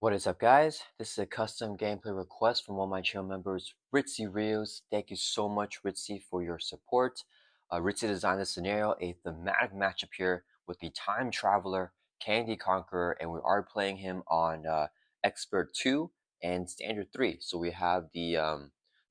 What is up, guys? This is a custom gameplay request from one of my channel members, Ritzy Rios. Thank you so much, Ritzy, for your support. Ritzy designed this scenario, a thematic matchup here with the Time Traveler, Kang the Conqueror, and we are playing him on Expert 2 and Standard 3. So we have the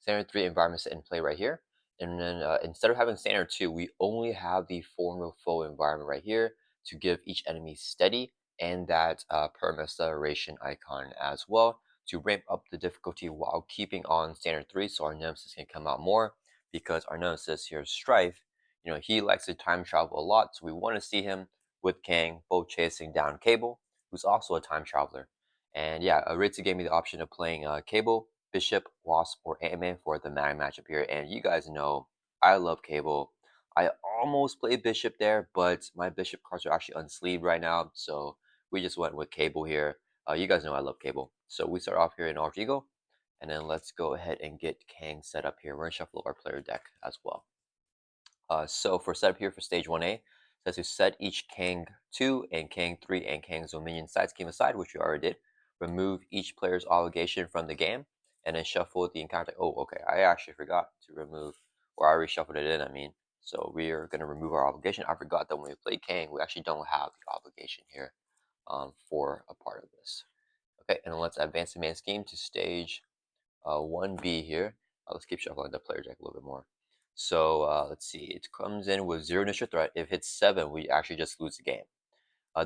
Standard 3 environment set in play right here. And then instead of having Standard 2, we only have the Formula Foe environment right here to give each enemy steady and that perma acceleration icon as well to ramp up the difficulty while keeping on standard 3 so our Nemesis can come out more, because our Nemesis here, Strife, he likes to time travel a lot, so we want to see him with Kang both chasing down Cable, who's also a time traveler. And yeah, Ritzy gave me the option of playing Cable, Bishop, Wasp, or Ant-Man for the Mad matchup here, and you guys know I love Cable. I almost played Bishop there, but my Bishop cards are actually unsleeved right now, so we just went with Cable here. You guys know I love Cable. So we start off here in Alter Ego, and then let's go ahead and get Kang set up here. We're going to shuffle our player deck as well. So for setup here for stage 1A, says to set each Kang 2 and Kang 3 and Kang's Dominion side scheme aside, which we already did. Remove each player's obligation from the game, and then shuffle the encounter. Oh, okay. I actually forgot to remove, or I already shuffled it in, I mean. So we are going to remove our obligation. I forgot that when we play Kang, we actually don't have the obligation here for a part of this. Okay, and then let's advance the main scheme to stage 1B here. Let's keep shuffling the player deck a little bit more. So let's see, it comes in with 0 initial threat. If it hits 7, we actually just lose the game.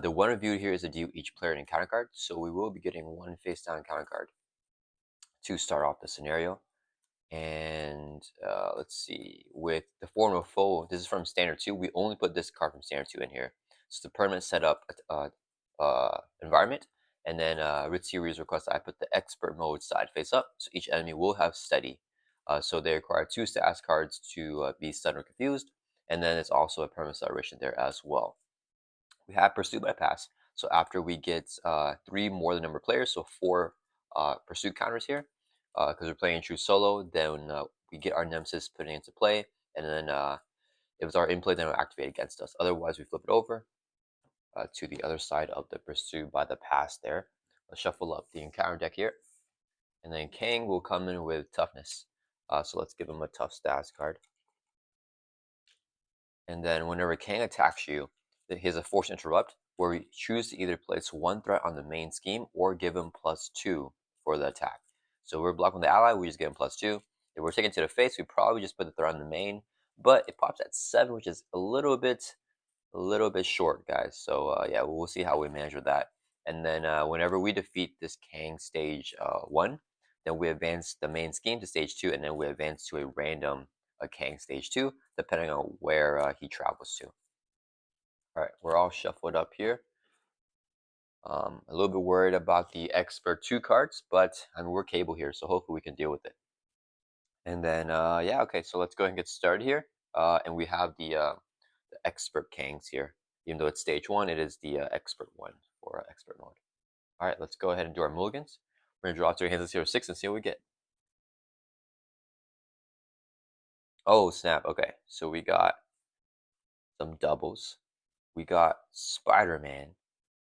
The one review here is to deal each player an encounter card, so we will be getting one face down encounter card to start off the scenario. And let's see, with the Form of Foe, this is from Standard 2. We only put this card from Standard 2 in here. So the permanent setup environment. And then Ritsu's request, I put the Expert mode side face up. So each enemy will have Steady. So they require 2 status cards to be stunned or confused. And then it's also a permanent acceleration there as well. We have Pursuit by Pass. So after we get 3 more than number of players, so 4 pursuit counters here, because we're playing true solo, then we get our Nemesis putting into play, and then if it's our in play, then it'll activate against us. Otherwise, we flip it over to the other side of the Pursuit by the Pass there. Let's shuffle up the encounter deck here, and then Kang will come in with Toughness. So let's give him a Tough status card. And then whenever Kang attacks you, he has a Force Interrupt, where we choose to either place 1 threat on the main scheme or give him +2 for the attack. So we're blocking the ally, we just give him +2. If we're taking to the face, we probably just put the threat on the main, but it pops at 7, which is a little bit short, guys. So yeah, we'll see how we manage with that. And then whenever we defeat this Kang stage 1, then we advance the main scheme to stage 2, and then we advance to a random Kang stage 2, depending on where he travels to. All right, we're all shuffled up here. A little bit worried about the Expert 2 cards, but I mean, we're Cable here, so hopefully we can deal with it. And then, yeah, okay, so let's go ahead and get started here. And we have the Expert Kangs here. Even though it's stage 1, it is the Expert one for Expert mode. All right, let's go ahead and do our mulligans. We're going to draw 3 hands of 0-6 and see what we get. Oh, snap. Okay, so we got some doubles. We got Spider-Man,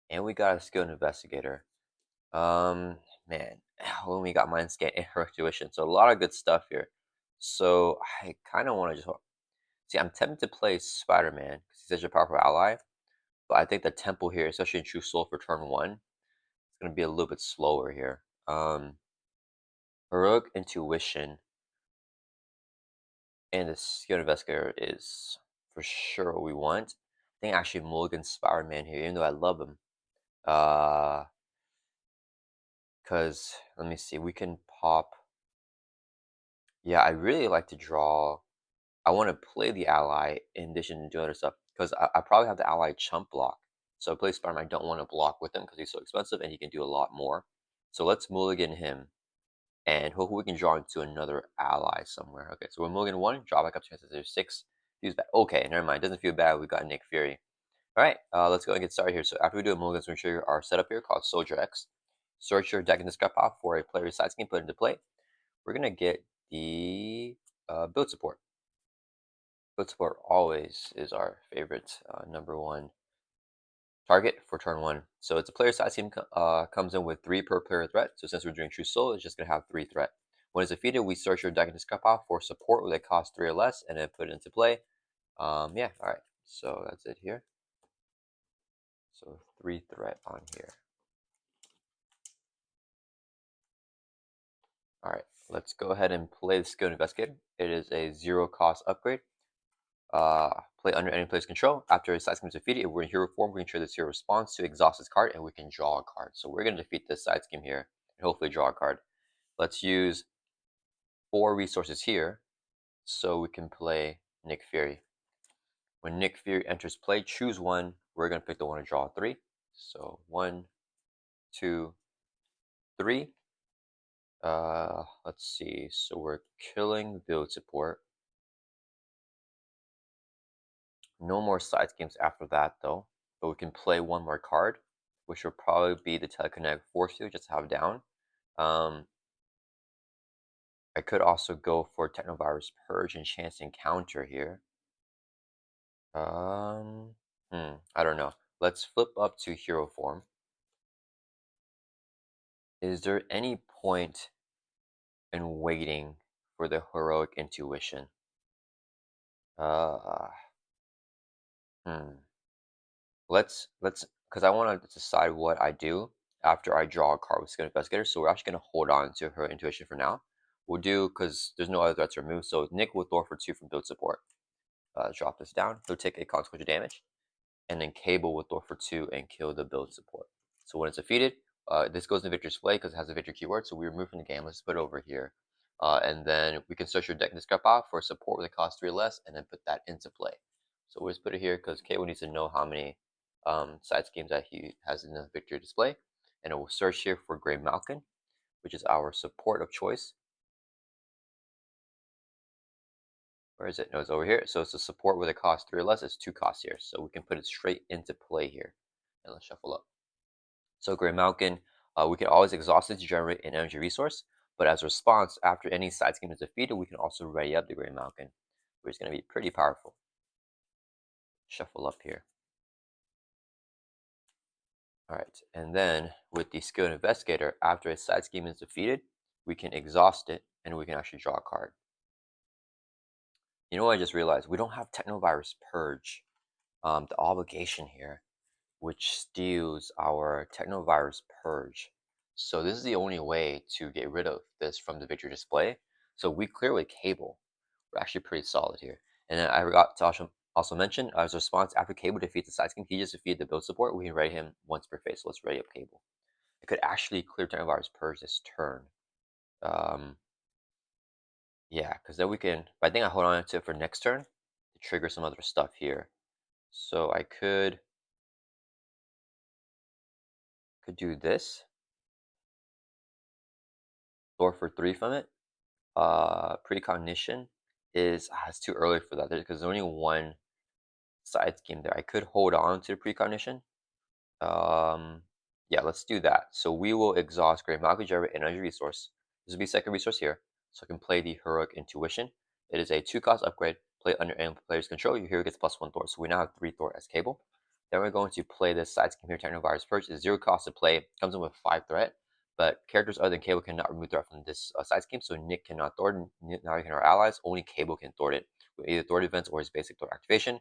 and we got a skilled investigator. Man, when we got mind scan and intuition, so a lot of good stuff here. So I kind of want to just see. I'm tempted to play Spider-Man because he's such a powerful ally, but I think the tempo here, especially in True Soul for turn 1, is going to be a little bit slower here. Heroic Intuition and the skilled investigator is for sure what we want. I think actually Mulligan Spider-Man here, even though I love him. Because let me see, we can pop. Yeah, I really like to draw. I want to play the ally in addition to do other stuff, because I probably have the ally chump block. So I play Spider-Man, I don't want to block with him because he's so expensive and he can do a lot more. So let's mulligan him, and hopefully we can draw into another ally somewhere. Okay, so we're mulligan 1, draw back up to chances 6. Use that. Okay, never mind. Doesn't feel bad. We got Nick Fury. All right, let's go and get started here. So after we do a mulligan, we're sure our setup here called Soldier X. Search your deck in the discard pile for a player's side scheme, put it into play. We're gonna get the build support. Build support always is our favorite number 1 target for turn 1. So it's a player side scheme comes in with 3 per player threat. So since we're doing True Soul, it's just going to have 3 threat. When it's defeated, we search your deck and discard pile for support with a cost 3 or less, and then put it into play. Yeah, alright. So that's it here. So 3 threat on here. Alright, let's go ahead and play the Skilled Investigator. It is a 0 cost upgrade. Play under any player's control. After a side scheme is defeated, if we're in hero form, we can trigger this hero response to exhaust this card, and we can draw a card. So we're going to defeat this side scheme here, and hopefully draw a card. Let's use 4 resources here, so we can play Nick Fury. When Nick Fury enters play, choose one. We're going to pick the one to draw 3. So 1, 2, 3. Let's see. So we're killing build support. No more side schemes after that, though. But we can play one more card, which will probably be the Telekinetic Force Field, just to have down. I could also go for Technovirus Purge and Chance Encounter here. I don't know. Let's flip up to hero form. Is there any point in waiting for the heroic intuition? Uh, Let's because I want to decide what I do after I draw a card with Skilled Investigator. So we're actually gonna hold on to her intuition for now. We'll do because there's no other threats to remove. So Nick will Thor for 2 from build support. Drop this down. He'll take a consequential damage, and then Cable will Thor for 2 and kill the build support. So when it's defeated, this goes in Victor's play because it has a Victor keyword. So we remove from the game. Let's put it over here, and then we can search your deck and discard pile for support with a cost 3 or less, and then put that into play. So we'll just put it here because Cable needs to know how many side schemes that he has in the Victory display, and it will search here for Grey Malkin, which is our support of choice. Where is it? No, it's over here. So it's a support with a cost 3 or less. It's 2 costs here, so we can put it straight into play here. And let's shuffle up. So Grey Malkin, we can always exhaust it to generate an energy resource, but as a response, after any side scheme is defeated, we can also ready up the Grey Malkin, which is going to be pretty powerful. Shuffle up here. Alright, and then with the Skilled Investigator, after a side scheme is defeated, we can exhaust it, and we can actually draw a card. You know what I just realized? We don't have Technovirus Purge, the obligation here, which steals our Technovirus Purge. So this is the only way to get rid of this from the Victory display. So we clear with Cable. We're actually pretty solid here. And then I forgot to also mention, as a response, after Cable defeats the side scheme, he just defeated the build support. We can ready him once per phase. So let's ready up Cable. It could actually clear Technovirus Purge this turn. Yeah, because then we can, but I think I hold on to it for next turn to trigger some other stuff here. So I could do this. Thor for 3 from it. Precognition is it's too early for that because there's only one side scheme there. I could hold on to the precognition. Yeah, let's do that. So we will exhaust Great Malcolm generate energy resource. This will be second resource here. So I can play the Heroic Intuition. It is a 2-cost upgrade. Play under any player's control. Your hero gets +1 Thor. So we now have 3 Thor as Cable. Then we're going to play this side scheme here, Technovirus Purge. It's 0 cost to play. Comes in with 5 threat. But characters other than Cable cannot remove threat from this side scheme. So Nick cannot thwart it. Neither can our allies. Only Cable can thwart it with either thwart events or his basic thwart activation.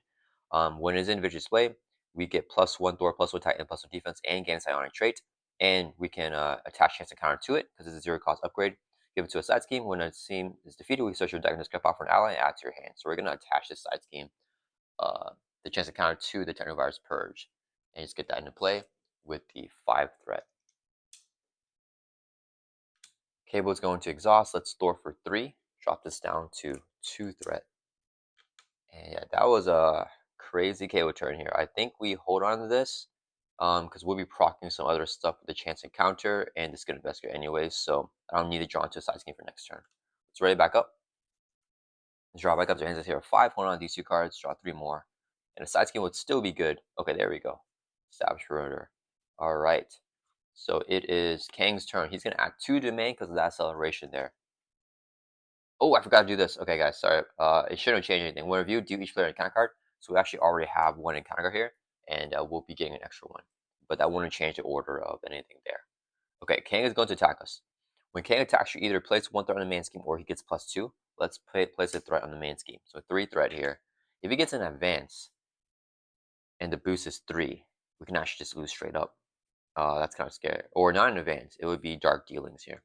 When it's in individual display, we get +1 Thor, +1 Titan, +1 defense, and gain a psionic trait. And we can attach chance encounter to it because it's a 0 cost upgrade. Give it to a side scheme. When a scheme is defeated, we search your deck and discard pile for an ally and add to your hand. So we're going to attach this side scheme, the chance encounter, to the Technovirus Purge, and just get that into play with the 5 threat. Cable is going to exhaust. Let's Thor for 3. Drop this down to 2 threat. And yeah, that was a crazy Cable turn here. I think we hold on to this because we'll be proccing some other stuff with the chance encounter and the Skilled Investigator anyways, so I don't need to draw into a side scheme for next turn. Let's ready back up. Let's draw back up to hands here. 5, hold on to these 2 cards, draw 3 more. And a side scheme would still be good. Okay, there we go. Savage Rotor. Alright. So it is Kang's turn. He's going to add 2 domain because of that acceleration there. Oh, I forgot to do this. Okay, guys, sorry. It shouldn't change anything. When review, do each player an encounter card. So we actually already have 1 encounter card here. and we'll be getting an extra one. But that wouldn't change the order of anything there. Okay, Kang is going to attack us. When Kang attacks, you either place one threat on the main scheme or he gets +2. Let's place a threat on the main scheme. So 3 threat here. If he gets an advance and the boost is 3, we can actually just lose straight up. That's kind of scary. Or not an advance. It would be dark dealings here.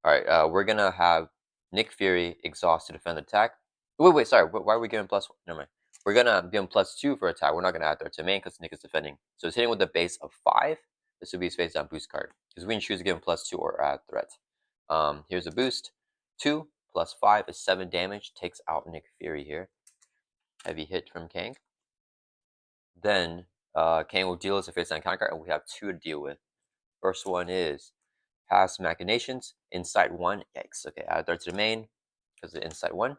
Alright, we're going to have Nick Fury exhaust to defend the attack. Wait, sorry. Why are we giving +1? Never mind. We're going to give him +2 for attack. We're not going to add threat to main because Nick is defending. So it's hitting with a base of 5. This would be his face down boost card. Because we can choose to give him +2 or add threat. Here's a boost. 2 plus 5 is 7 damage. Takes out Nick Fury here. Heavy hit from Kang. Then Kang will deal us a face down counter card, and we have 2 to deal with. First one is Past Machinations. Insight 1. Yikes. Okay, add threat to the main because of Insight 1.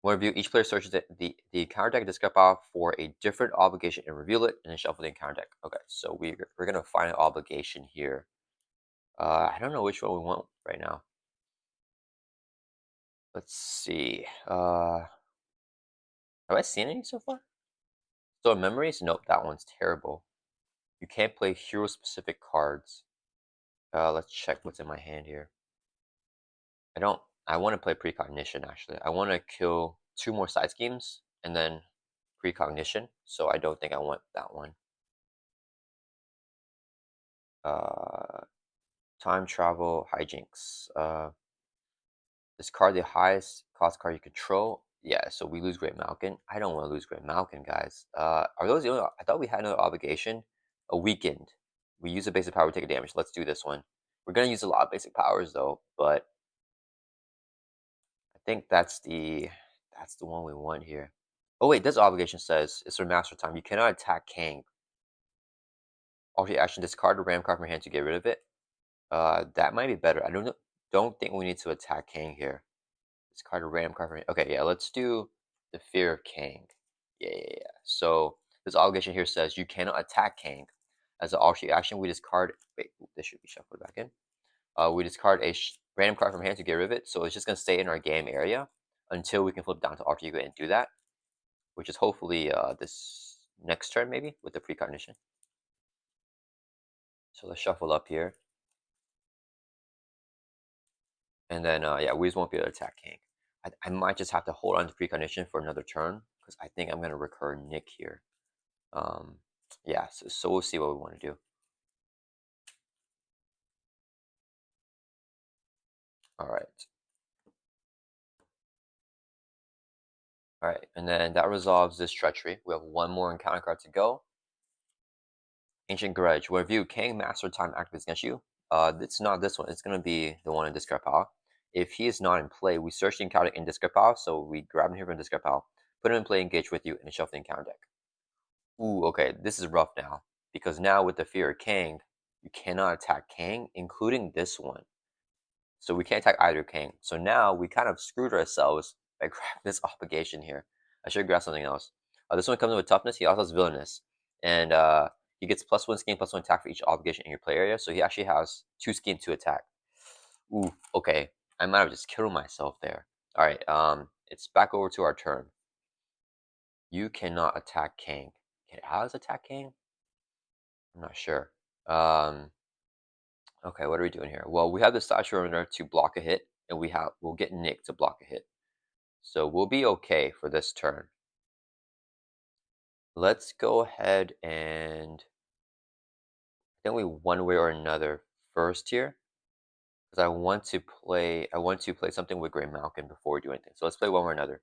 One review, each player searches the counter deck discard pile for a different obligation and reveal it, and then shuffle the encounter deck. Okay, so we're going to find an obligation here. I don't know which one we want right now. Let's see. Have I seen any so far? So memories? Nope, that one's terrible. You can't play hero-specific cards. Let's check what's in my hand here. I want to play Precognition, actually. I want to kill 2 more side schemes, and then Precognition, so I don't think I want that one. Time Travel Hijinks. Discard the highest cost card you control. Yeah, so we lose Great Malkin. I don't want to lose Great Malkin, guys. Are those the only... I thought we had another obligation. A weakened. We use a basic power, we take a damage. Let's do this one. We're going to use a lot of basic powers, though, but I think that's the one we want here. Oh, wait, this obligation says it's for master time. You cannot attack Kang. Alternate action, discard a ram card from your hand to get rid of it. That might be better. I don't think we need to attack Kang here. Discard a ram card from your... Okay, yeah, let's do the Fear of Kang. Yeah. So this obligation here says you cannot attack Kang. As an alternate action, we discard... Wait, this should be shuffled back in. We discard a random card from hand to get rid of it. So it's just going to stay in our game area until we can flip down to alter ego and do that. Which is hopefully this next turn, maybe, with the precognition. So let's shuffle up here. And then, yeah, we just won't be able to attack Kang. I might just have to hold on to precognition for another turn, because I think I'm going to recur Nick here. Yeah, so we'll see what we want to do. Alright. Alright, and then that resolves this treachery. We have 1 more encounter card to go. Ancient Grudge. When review, Kang Master Time activates against you. It's not this one. It's going to be the one in discard pile. If he is not in play, we search the encounter in discard pile. So we grab him here from discard pile, put him in play, engage with you, and shuffle the encounter deck. Ooh, okay, this is rough now. Because now with the Fear of Kang, you cannot attack Kang, including this one. So we can't attack either Kang. So now we kind of screwed ourselves by grabbing this obligation here. I should grab something else. This one comes with toughness. He also has villainous. And he gets +1 scheme, +1 attack for each obligation in your play area. So he actually has 2 scheme to attack. Ooh, okay. I might have just killed myself there. Alright, it's back over to our turn. You cannot attack Kang. Can Alex attack Kang? I'm not sure. Okay, what are we doing here? Well, we have the Statue Runner to block a hit, and we'll get Nick to block a hit. So we'll be okay for this turn. Let's go ahead and I think we one way or another first here. Because I want to play something with Grey Malkin before we do anything. So let's play one way or another.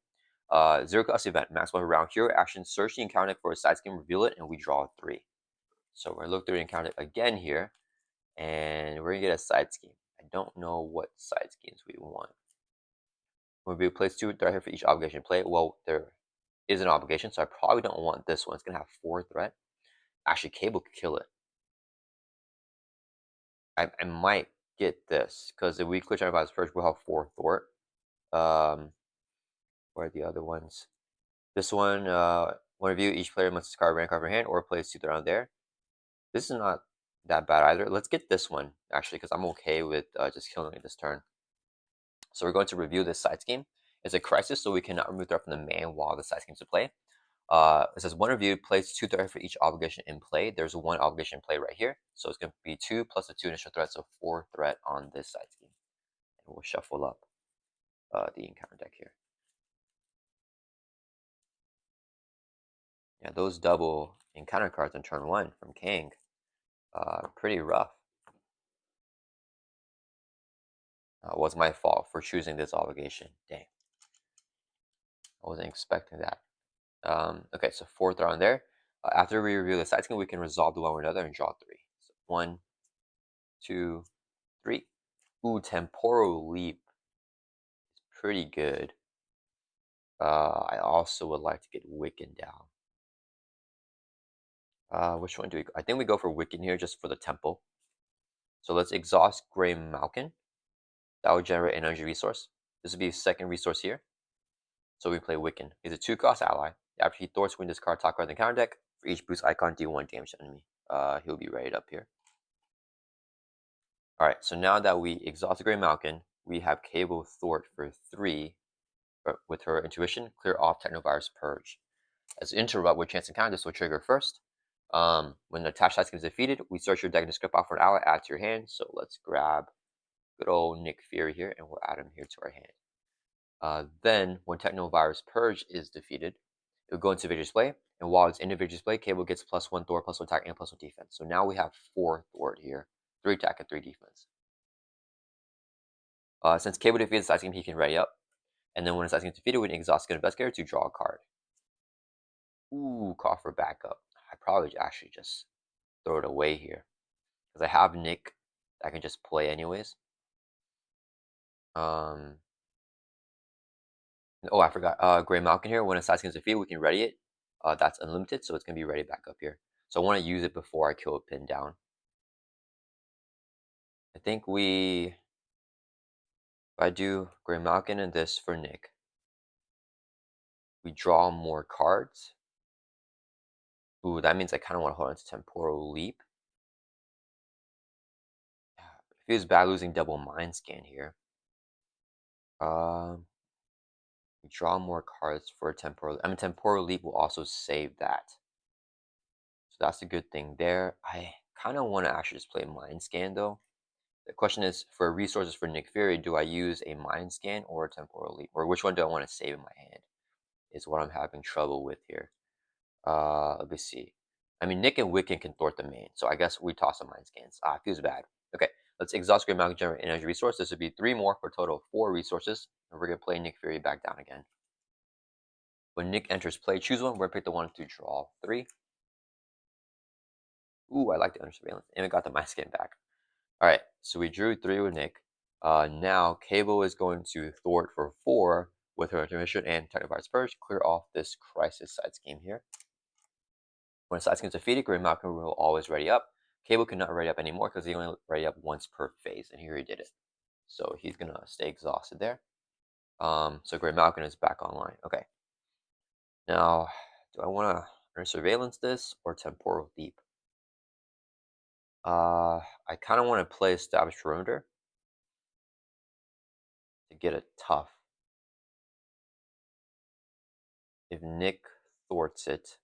Zero cost event, maximum round hero action, search the encounter deck for a side scheme, reveal it, and we draw 3. So we're gonna look through the encounter deck again here, and we're gonna get a side scheme. I don't know what side schemes we want. We'll be place 2 threat here for each obligation play. Well, there is an obligation, so I probably don't want this one. It's gonna have 4 threat. Actually, Cable could kill it. I might get this because if we click on advice first, we'll have 4 thwart. Where are the other ones? This one, one review, each player must discard a random card from hand or place 2 around there. This is not that bad either. Let's get this one actually because I'm okay with just killing it this turn. So we're going to review this side scheme. It's a crisis, so we cannot remove threat from the main while the side scheme's in play. It says one of you plays 2 threats for each obligation in play. There's 1 obligation in play right here, so it's going to be 2 plus the 2 initial threats, so 4 threat on this side scheme. And we'll shuffle up the encounter deck here. Yeah, those double encounter cards on turn 1 from Kang, pretty rough. Was my fault for choosing this obligation. Dang, I wasn't expecting that. Okay, so 4 threat on there. After we review the side scheme, we can resolve the one or another and draw 3. So 1, 2, 3. Ooh, Temporal Leap is pretty good. I also would like to get Wiccan down. Which one do we go? I think we go for Wiccan here just for the tempo. So let's exhaust Gray Malkin. That will generate an energy resource. This will be a second resource here. So we play Wiccan. He's a 2-cost ally. After he thwarts, win this card, top card in the counter deck. For each boost icon, deal 1 damage to enemy. He'll be rated up here. Alright, so now that we exhaust the Gray Malkin, we have Cable Thwart for 3. With her intuition, clear off Technovirus Purge. As an interrupt with chance encounter, this will trigger first. When the attached side scheme is defeated, we search your deck and script out for an ally, add to your hand. So let's grab good old Nick Fury here, and we'll add him here to our hand. Then, when Technovirus Purge is defeated, it will go into Vigorous Play, and while it's in the Vigorous Play, Cable gets +1 Thwart, +1 attack, and +1 defense. So now we have 4 Thwart here, 3 attack and 3 defense. Since Cable defeats the side scheme, he can ready up. And then when his side scheme is defeated, we can exhaust Good Investigator to draw a card. Ooh, call for backup. I probably actually just throw it away here. Because I have Nick that I can just play anyways. Oh, I forgot. Gray Malkin here. When a side scheme is defeated, we can ready it. That's unlimited, so it's going to be ready back up here. So I want to use it before I kill a pin down. I think if I do Gray Malkin and this for Nick, we draw more cards. Ooh, that means I kind of want to hold on to Temporal Leap. It feels bad losing double Mind Scan here. We draw more cards for Temporal. I mean, Temporal Leap will also save that. So that's a good thing there. I kind of want to actually just play Mind Scan though. The question is, for resources for Nick Fury, do I use a Mind Scan or a Temporal Leap? Or which one do I want to save in my hand? Is what I'm having trouble with here. Let me see. I mean, Nick and Wiccan can thwart the main, so I guess we toss some Mind Scans. It feels bad. Okay, let's exhaust Great Mountain generate energy resource. This would be 3 more for a total of 4 resources. And we're going to play Nick Fury back down again. When Nick enters play, choose one. We're going to pick the one to draw 3. Ooh, I like the under surveillance. And we got the Mind Scan back. Alright, so we drew 3 with Nick. Now, Cable is going to thwart for 4 with her intermission and Technovirus Purge. Clear off this Crisis side scheme here. When a side scheme is defeated, Gray Malkin will always ready up. Cable cannot ready up anymore because he only ready up once per phase, and here he did it. So he's going to stay exhausted there. So Gray Malkin is back online. Okay. Now, do I want to under surveillance this or Temporal Leap? I kind of want to play Established Perimeter to get a tough. If Nick thwarts it,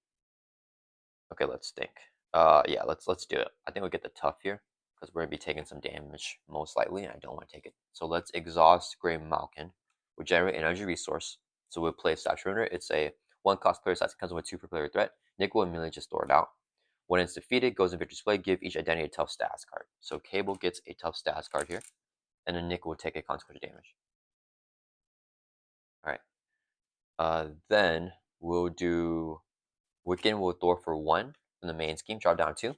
okay, let's think. Yeah, let's do it. I think we'll get the tough here because we're gonna be taking some damage most likely, and I don't want to take it. So let's exhaust Gray Malkin. We'll generate an energy resource. So we'll play Established Perimeter. It's a 1-cost player size. It comes with 2 per player threat. Nick will immediately just throw it out. When it's defeated, goes in victory display. Give each identity a tough status card. So Cable gets a tough status card here, and then Nick will take a consequential damage. All right. Then we'll do Wiccan will thwart for 1 from the main scheme. Draw down 2.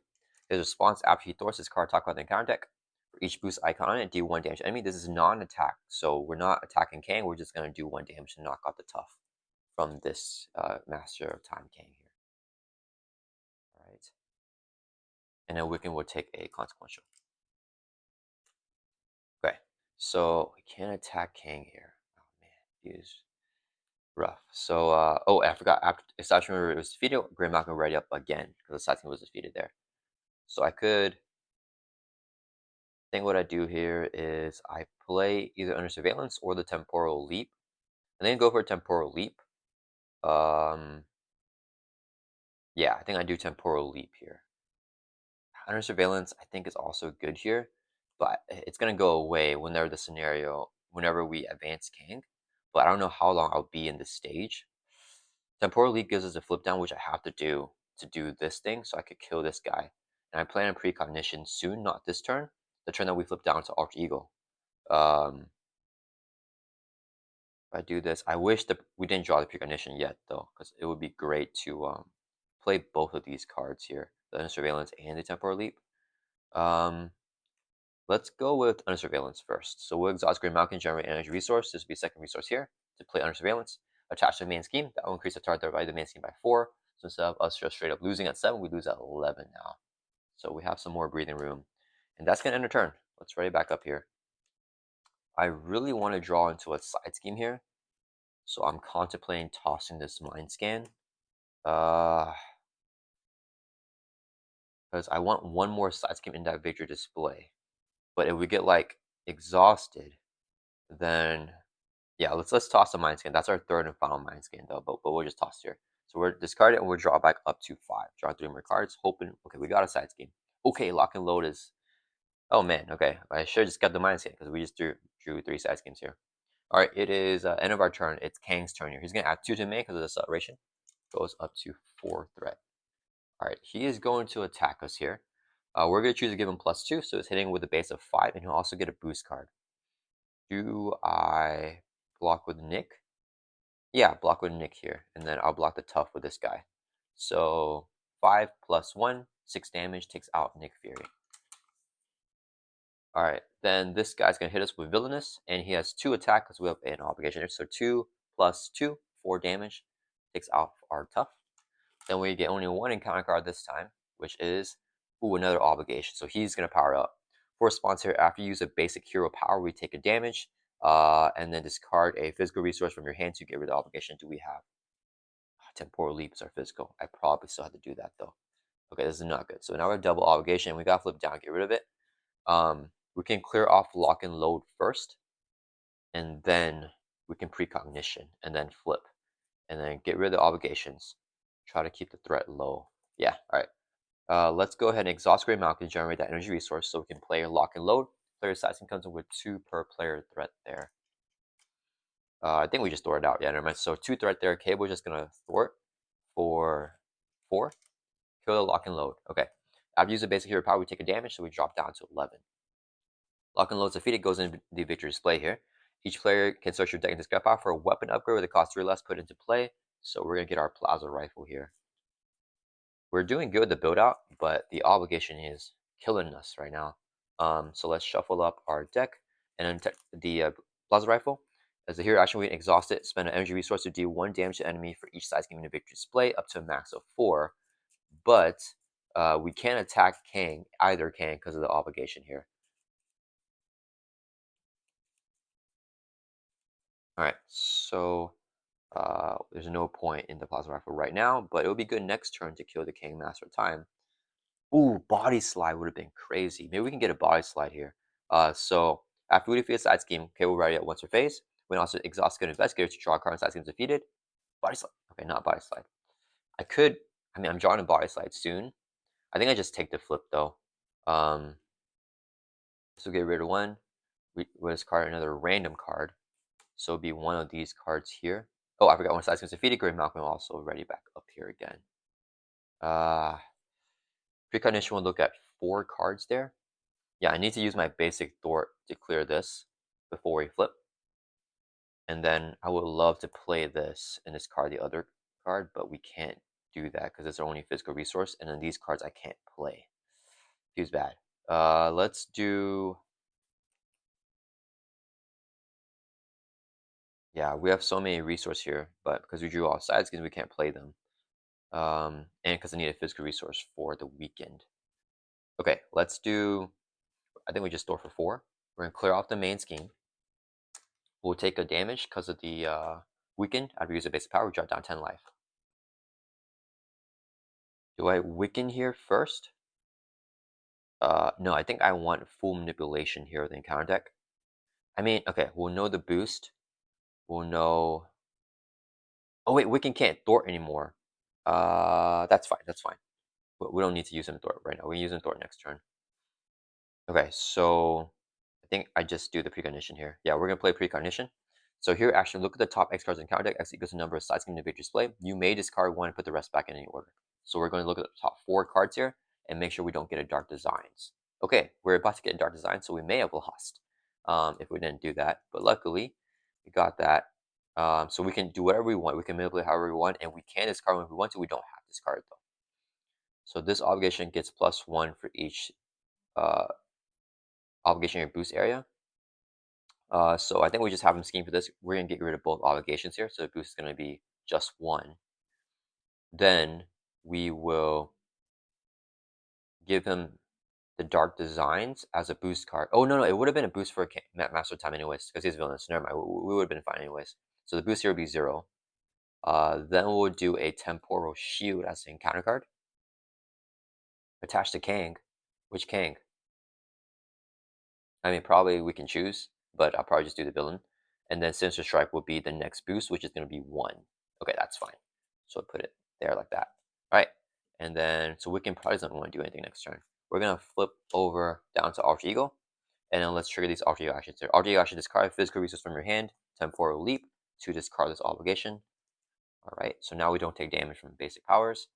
His response after he thwarts his card top card in the counter deck. For each boost icon on it, deal 1 damage to enemy. This is non-attack, so we're not attacking Kang. We're just gonna do 1 damage to knock out the tough from this Master of Time Kang here. All right. And then Wiccan will take a consequential. Okay, so we can't attack Kang here. Oh man, he's rough. So, oh, I forgot. After Establishment Perimeter was defeated, Gray Malkin will ready up again because the side team was defeated there. So I think what I do here is I play either Under Surveillance or the Temporal Leap, and then go for a Temporal Leap. Yeah, I think I do Temporal Leap here. Under Surveillance, I think is also good here, but it's gonna go away whenever we advance Kang. But I don't know how long I'll be in this stage. Temporal Leap gives us a flip down, which I have to do this thing, so I could kill this guy. And I plan on precognition soon, not this turn. The turn that we flip down to Alter Ego. Um, if I do this, I wish that we didn't draw the precognition yet, though, because it would be great to play both of these cards here, the Under Surveillance and the Temporal Leap. Um, let's go with Under Surveillance first. So we'll exhaust Green Mountain, generate energy resource. This will be a second resource here to play Under Surveillance. Attach to the main scheme. That will increase the target by the main scheme by 4. So instead of us just straight up losing at 7, we lose at 11 now. So we have some more breathing room. And that's going to end a turn. Let's ready back up here. I really want to draw into a side scheme here. So I'm contemplating tossing this Mind Scan. Because I want one more side scheme in that victory display. But if we get like exhausted, then yeah, let's toss the Mind Scan. That's our third and final Mind Scan though, but we'll just toss here. So we're discard it and we'll draw back up to 5. Draw 3 more cards, hoping okay, we got a side scheme. Okay, lock and load is oh man, okay. I should have just got the Mind Scan because we just drew 3 side schemes here. Alright, it is end of our turn. It's Kang's turn here. He's gonna add 2 to me because of the acceleration. Goes up to 4 threat. Alright, he is going to attack us here. We're gonna choose to give him +2, so it's hitting with a base of 5, and he'll also get a boost card. Do I block with Nick? Yeah, block with Nick here, and then I'll block the tough with this guy. So 5 + 1, 6 damage, takes out Nick Fury. Alright, then this guy's gonna hit us with Villainous, and he has 2 attack because we have an obligation here. So 2 + 2, 4 damage, takes out our tough. Then we get only 1 encounter card this time, which is another obligation. So he's gonna power up. For response here, after you use a basic hero power, we take a damage, and then discard a physical resource from your hand to get rid of the obligation. Do we have Temporal Leap is our physical? I probably still have to do that though. Okay, this is not good. So now we're double obligation. We got to flip down, get rid of it. We can clear off lock and load first, and then we can precognition, and then flip, and then get rid of the obligations. Try to keep the threat low. Yeah, all right. Let's go ahead and exhaust Great Mountain to generate that energy resource so we can play lock and load. Player sizing comes in with 2 per player threat there. I think we just thwart it out. Yeah, never mind. So 2 threat there. Cable just gonna thwart for 4. Kill the lock and load. Okay. After using basic hero power, we take a damage, so we drop down to 11. Lock and load defeated goes in the victory display here. Each player can search your deck and discard power for a weapon upgrade with a cost 3 less put into play. So we're gonna get our plasma rifle here. We're doing good with the build out, but the obligation is killing us right now. So let's shuffle up our deck and then the plasma rifle. As a hero action, we can exhaust it, spend an energy resource to deal 1 damage to enemy for each size given a victory display up to a max of 4. But we can't attack either Kang, because of the obligation here. Alright, so there's no point in the plasma rifle right now, but it would be good next turn to kill the Kang Master of Time. Ooh, body slide would have been crazy. Maybe we can get a body slide here. So after we defeat a side scheme, okay, we'll ready at once per phase. We can also exhaust good investigator to draw a card on side schemes defeated. Body slide. Okay, not body slide. I'm drawing a body slide soon. I think I just take the flip though. So get rid of 1. We'll discard another random card. So it'll be one of these cards here. Oh, I forgot one side schemes defeated. Great Malcolm also ready back up here again. Precognition will look at 4 cards there. Yeah, I need to use my basic thwart to clear this before we flip. And then I would love to play this and discard the other card, but we can't do that because it's our only physical resource. And then these cards I can't play. Feels bad. Let's do... Yeah, we have so many resources here, but because we drew all sides, because we can't play them. And because I need a physical resource for the weekend. Okay, let's do... I think we just store for 4. We're going to clear off the main scheme. We'll take a damage because of the weaken. After use a basic power, we drop down 10 life. Do I weaken here first? No, I think I want full manipulation here with the encounter deck. I mean, okay, we'll know the boost. We'll know... Oh wait, weaken can't thwart anymore. That's fine. That's fine. We don't need to use him Thor right now. We can use him Thor next turn. Okay, so I think I just do the precognition here. Yeah, we're gonna play precognition. So here, actually, look at the top X cards in counter deck. X equals the number of sides in the individual display. You may discard one and put the rest back in any order. So we're going to look at the top 4 cards here and make sure we don't get a Dark Designs. Okay, we're about to get a Dark Design, so we may have lost if we didn't do that. But luckily, we got that. So we can do whatever we want. We can manipulate however we want, and we can discard when we want to. We don't have to discard though. So this obligation gets +1 for each uh, obligation in your boost area. So I think we just have him scheme for this. We're going to get rid of both obligations here. So the boost is going to be just 1. Then we will give him the Dark Designs as a boost card. Oh, no, it would have been a boost for Master Time anyways, because he's villainous. Never mind, we would have been fine anyways. So the boost here would be 0. Then we'll do a Temporal Shield as an encounter card. Attached to Kang. Which Kang? I mean, probably we can choose, but I'll probably just do the villain. And then Sinister Strike will be the next boost, which is going to be 1. Okay, that's fine. So put it there like that. All right. And then, so Wiccan probably doesn't want to do anything next turn. We're going to flip over down to Alter Ego. And then let's trigger these Alter Ego actions here. Alter Ego action, discard physical resource from your hand. Temporal Leap to discard this obligation. All right. So now we don't take damage from basic powers.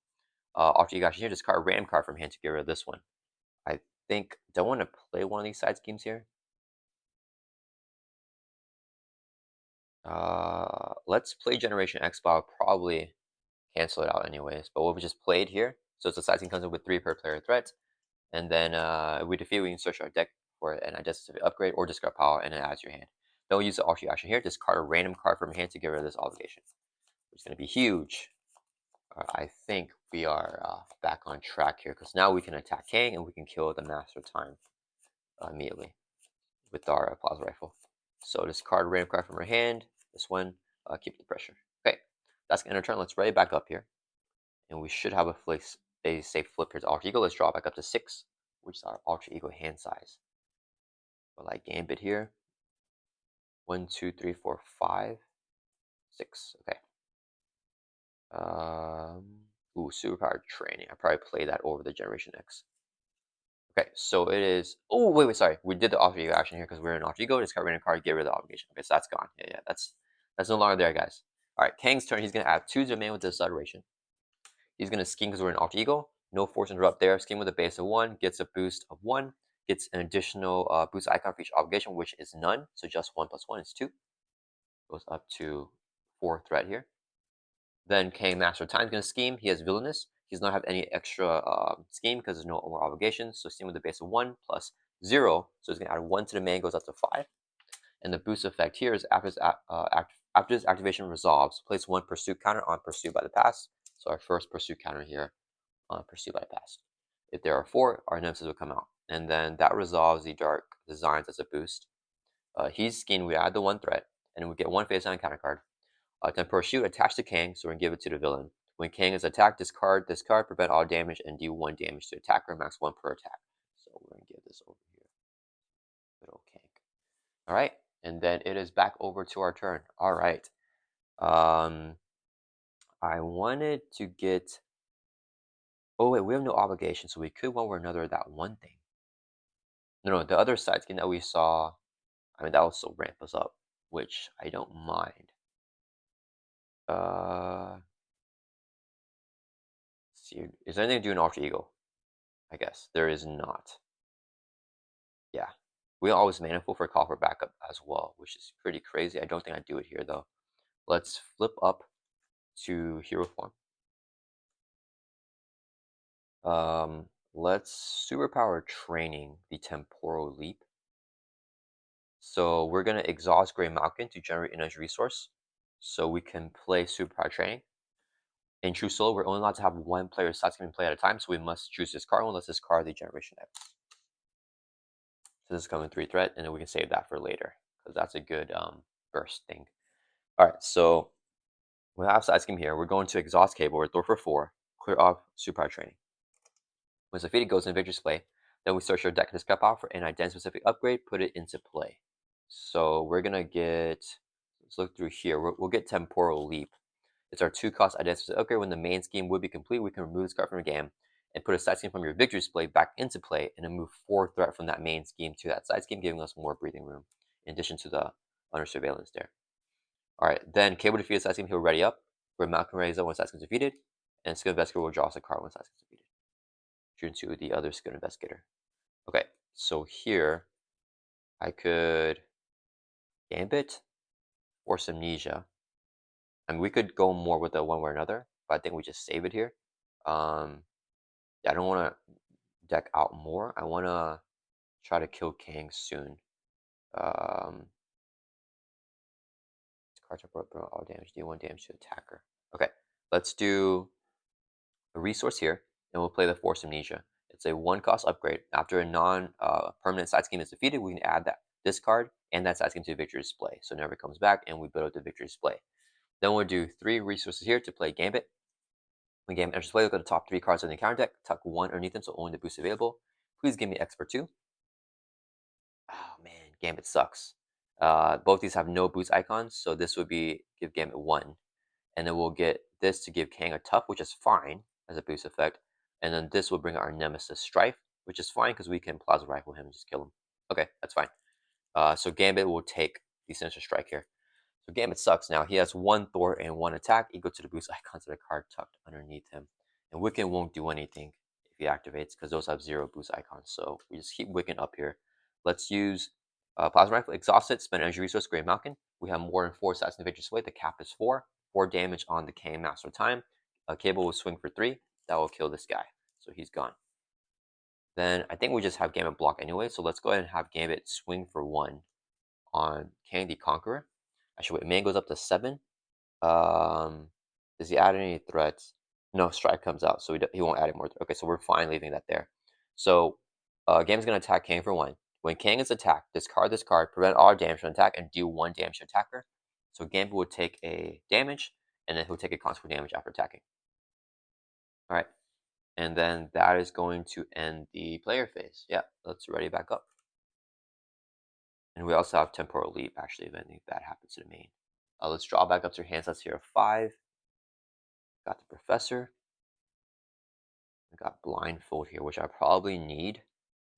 Alter Ego action here, discard a random card from hand to get rid of this one. I think, don't want to play one of these side schemes here. Let's play Generation X, but I'll probably cancel it out anyways. But what we just played here, so it's a side scheme comes in with 3 per player threat, and then if we defeat, we can search our deck for an identity upgrade or discard power, and then add to your hand. Don't use the Alter action here. Discard a random card from hand to get rid of this obligation, which is going to be huge. I think we are back on track here because now we can attack Kang and we can kill the Master Time immediately with our plasma rifle. So discard a random card from our hand. This one, keep the pressure. Okay, that's gonna end our turn. Let's ready back up here, and we should have a safe flip here to Alter Ego. Let's draw back up to 6, which is our Alter Ego hand size. But like Gambit here, 1, 2, 3, 4, 5, 6. Okay. Superpower training. I probably play that over the Generation X. Okay, so it is. Oh, wait, sorry. We did the Alter Ego action here because we're in Alter Ego. Discard random card, get rid of the obligation. Okay, so that's gone. Yeah, that's no longer there, guys. All right, Kang's turn. He's gonna add 2 to the man with this adoration. He's gonna scheme because we're in Alter Ego. No force interrupt there. Scheme with a base of 1, gets a boost of 1, gets an additional boost icon for each obligation, which is none. So just 1 plus 1 is 2. Goes up to 4 threat here. Then Kang Master of Time is going to scheme. He has Villainous. He does not have any extra scheme because there's no more obligations. So scheme with a base of 1 plus 0. So he's going to add 1 to the man, goes up to 5. And the boost effect here is after this activation resolves, place 1 pursuit counter on pursued by the past. So our first pursuit counter here on pursued by the past. If there are 4, our Nemesis will come out. And then that resolves the Dark Designs as a boost. He's schemed. We add the 1 threat, and we get 1 face down counter card. Temporal Shield attached to Kang, so we're going to give it to the villain. When Kang is attacked, discard this card, prevent all damage, and do 1 damage to attacker, max 1 per attack. So we're going to give this over here. Good old Kang. Alright, and then it is back over to our turn. Alright. I wanted to get... Oh wait, we have no obligation, so we could one way or another that one thing. No, the other side scheme that we saw, I mean, that will still ramp us up, which I don't mind. See, is there anything to do in Alter Ego? I guess there is not. Yeah, we always manifold for call for backup as well, which is pretty crazy. I don't think I do it here though. Let's flip up to hero form. Let's superpower training the Temporal Leap. So we're gonna exhaust Grey Malkin to generate energy resource, so we can play superpower training. In True Solo, we're only allowed to have 1 player side scheme play at a time, so we must choose this card. Let's discard the Generation X. So this is coming 3 threat, and then we can save that for later because that's a good burst thing. All right, so we have side scheme here. We're going to exhaust cable or Thor for 4, clear off superpower training. When it's defeated, goes in victory display. Then we search our deck and discard power for an identity specific upgrade, put it into play. So we're gonna get. Let's look through here. We'll get Temporal Leap. It's our 2-cost identity upgrade. When the main scheme would be complete, we can remove this card from the game and put a side scheme from your victory display back into play and then move 4 threat from that main scheme to that side scheme, giving us more breathing room in addition to the under surveillance there. Alright, then Cable defeated side scheme, he'll ready up, where Malcolm readies up when side scheme is defeated, and Skill Investigator will draw us a card when side scheme is defeated. Turn to the other Skill Investigator. Okay, so here I could Gambit, Force Amnesia. I mean, we could go more with the one way or another, but I think we just save it here. Yeah, I don't want to deck out more. I want to try to kill Kang soon. Cards are all damage. Do 1 damage to attacker. Okay, let's do a resource here, and we'll play the Force Amnesia. It's a 1-cost upgrade. After a non-permanent side scheme is defeated, we can add this card and that side scheme to the victory display. So it never comes back, and we build up the victory display. Then we'll do 3 resources here to play Gambit. When Gambit enters play, look at the top 3 cards in the counter deck, tuck 1 underneath them, so only the boost available. Please give me Expert 2. Oh man, Gambit sucks. Both these have no boost icons, so this would be give Gambit 1. And then we'll get this to give Kang a tough, which is fine as a boost effect. And then this will bring our Nemesis Strife, which is fine because we can Plasma Rifle him and just kill him. Okay, that's fine. So Gambit will take the Sinister Strike here. So Gambit sucks now. He has 1 Thor and 1 attack equal to the boost icons of the card tucked underneath him. And Wiccan won't do anything if he activates because those have 0 boost icons. So we just keep Wiccan up here. Let's use Plasma Rifle, exhaust it, spend energy resource, Grey Malkin. We have more than 4 stats in the victory display. The cap is 4. 4 damage on the Kang Master Time. A Cable will swing for 3. That will kill this guy. So he's gone. Then I think we just have Gambit block anyway. So let's go ahead and have Gambit swing for 1 on Kang the Conqueror. Actually, wait, man goes up to 7. Does he add any threats? No, Strike comes out, so he won't add any more. Okay, so we're fine leaving that there. So Gambit's going to attack Kang for 1. When Kang is attacked, discard this card, prevent all damage from attack, and do 1 damage to attacker. So Gambit will take a damage, and then he'll take a consequent damage after attacking. Alright, and then that is going to end the player phase. Yeah, let's ready back up. And we also have Temporal Leap, actually, if anything bad happens to the main. Let's draw back up to your hand sets here of 5. Got the Professor. I got Blindfold here, which I probably need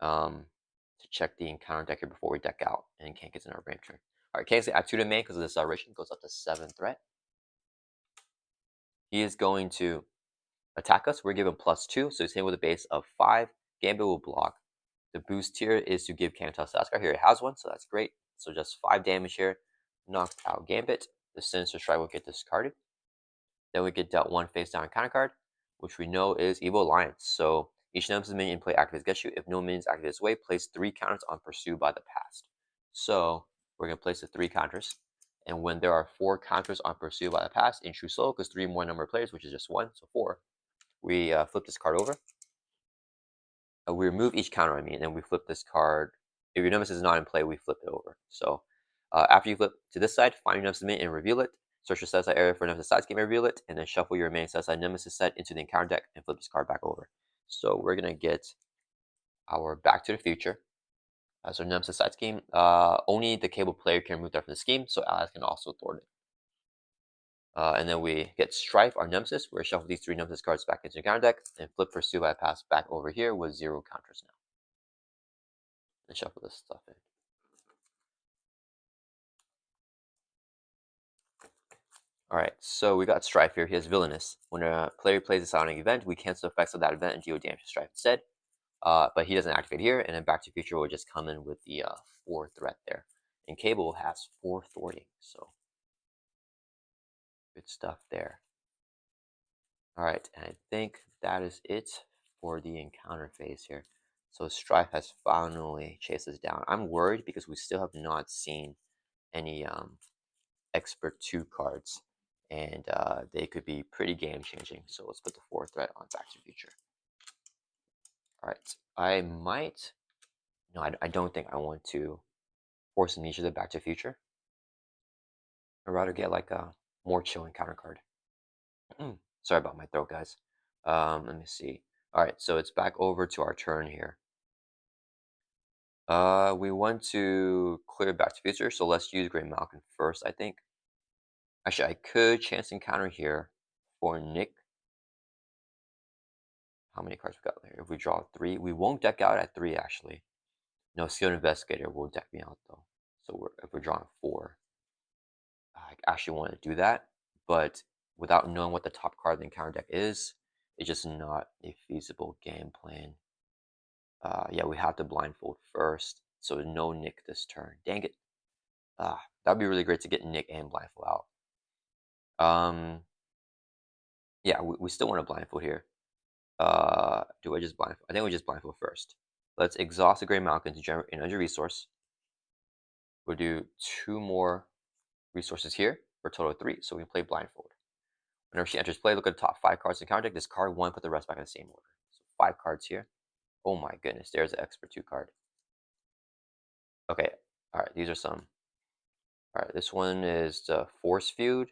to check the encounter deck here before we deck out. And Kang gets in our ramp turn. Alright, Kang's going to add 2 to main because of the acceleration. Goes up to 7 threat. He is going to attack us. We're given +2, so he's hitting with a base of 5. Gambit will block. The boost here is to give Kang a Sascar. Here it has one, so that's great. So just 5 damage here. Knocked out Gambit. The Sinister Strike will get discarded. Then we get dealt 1 face down counter card, which we know is Evil Alliance. So each Nemesis minion in play activates gets you. If no minions activate this way, place 3 counters on Pursue by the Past. So we're going to place the 3 counters. And when there are 4 counters on Pursue by the Past in True Soul, because 3 more number of players, which is just 1, so 4, we flip this card over. We remove each counter, and then we flip this card. If your Nemesis is not in play, we flip it over. So after you flip to this side, find your Nemesis minion and reveal it. Search your set side area for Nemesis side scheme and reveal it, and then shuffle your remaining set side Nemesis set into the encounter deck and flip this card back over. So we're gonna get our Back to the Future. So Nemesis side scheme, only the Cable player can remove that from the scheme, so allies can also thwart it. And then we get Strife, our Nemesis. We're shuffle these 3 Nemesis cards back into the counter deck and flip Pursue by Pass back over here with 0 counters now. And shuffle this stuff in. Alright, so we got Strife here. He has Villainous. When a player plays a Sonic event, we cancel the effects of that event and deal damage to Strife instead. But he doesn't activate here, and then Back to the Future will just come in with the 4 threat there. And Cable has 4 thwarting, so good stuff there. Alright, and I think that is it for the encounter phase here. So Strife has finally chased us down. I'm worried because we still have not seen any Expert 2 cards, and they could be pretty game changing. So let's put the 4 threat on Back to the Future. Alright, I might, no, I don't think I want to Force Amnesia to Back to the Future. I'd rather get like a more chill encounter card. Sorry about my throat, guys. Let me see. Alright, so it's back over to our turn here. We want to clear Back to the Future, so let's use Grey Malkin first, I think. Actually, I could chance encounter here for Nick. How many cards we got there? If we draw 3, we won't deck out at 3 actually. No, Skilled Investigator will deck me out though. So if we're drawing 4, I actually want to do that, but without knowing what the top card of the encounter deck is, it's just not a feasible game plan. Yeah, we have to blindfold first, so no Nick this turn. Dang it. That'd be really great to get Nick and blindfold out. Yeah, we still want to blindfold here. Do I just blindfold? I think we just blindfold first. Let's exhaust the Gray Malkin to generate an energy resource. We'll do 2 more resources here for a total of 3, so we can play blindfold. Whenever she enters play, look at the top 5 cards in counter deck. Discard 1, put the rest back in the same order. So 5 cards here. Oh my goodness, there's an Expert 2 card. Okay, alright, these are some. Alright, this one is the Force Feud,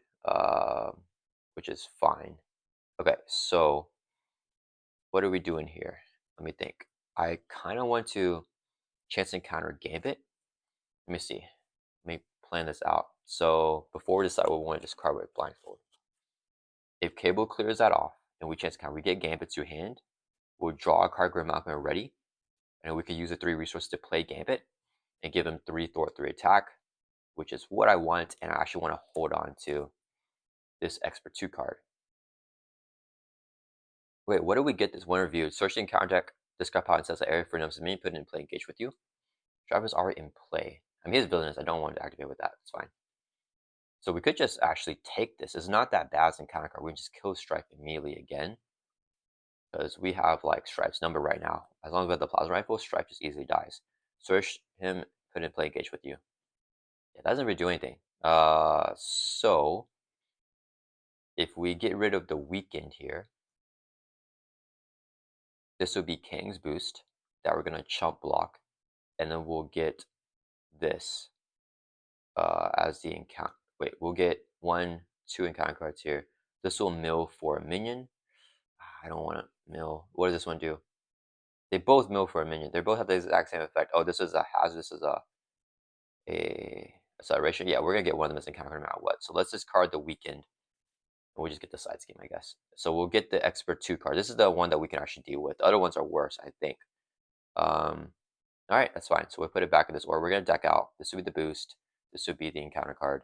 which is fine. Okay, so what are we doing here? Let me think. I kind of want to chance encounter Gambit. Let me see. Let me plan this out. So before we decide what we want to discard with blindfold, if Cable clears that off and we chance encounter, we get Gambit to hand. We'll draw a card, Gray Malcolm ready, and we can use the 3 resources to play Gambit and give him 3 Thor, 3 attack, which is what I want, and I actually want to hold on to this Expert 2 card. Wait, what do we get this one reviewed? Search the encounter deck, discard power, and says the area for Nemesis minion, put it in play, engage with you. Strife is already in play. I mean, his villainous, I don't want to activate with that, it's fine. So we could just actually take this. It's not that bad as an encounter card. We can just kill Strife immediately again. Because we have like Strife's number right now. As long as we have the plasma rifle, Strife just easily dies. Search him, put in play, engage with you. Yeah, that doesn't really do anything. So if we get rid of the weekend here, this would be Kang's boost that we're gonna chump block, and then we'll get this as the encounter. Wait, we'll get 1, 2 encounter cards here. This will mill for a minion. I don't want to mill. What does this one do? They both mill for a minion. They both have the exact same effect. Oh, this is a hazard. This is a acceleration. Yeah, we're gonna get one of them as encounter no matter what. So let's discard the weekend, and we'll just get the side scheme, I guess. So we'll get the Expert 2 card. This is the one that we can actually deal with. The other ones are worse, I think. All right, that's fine. So we'll put it back in this order. We're gonna deck out. This would be the boost. This would be the encounter card,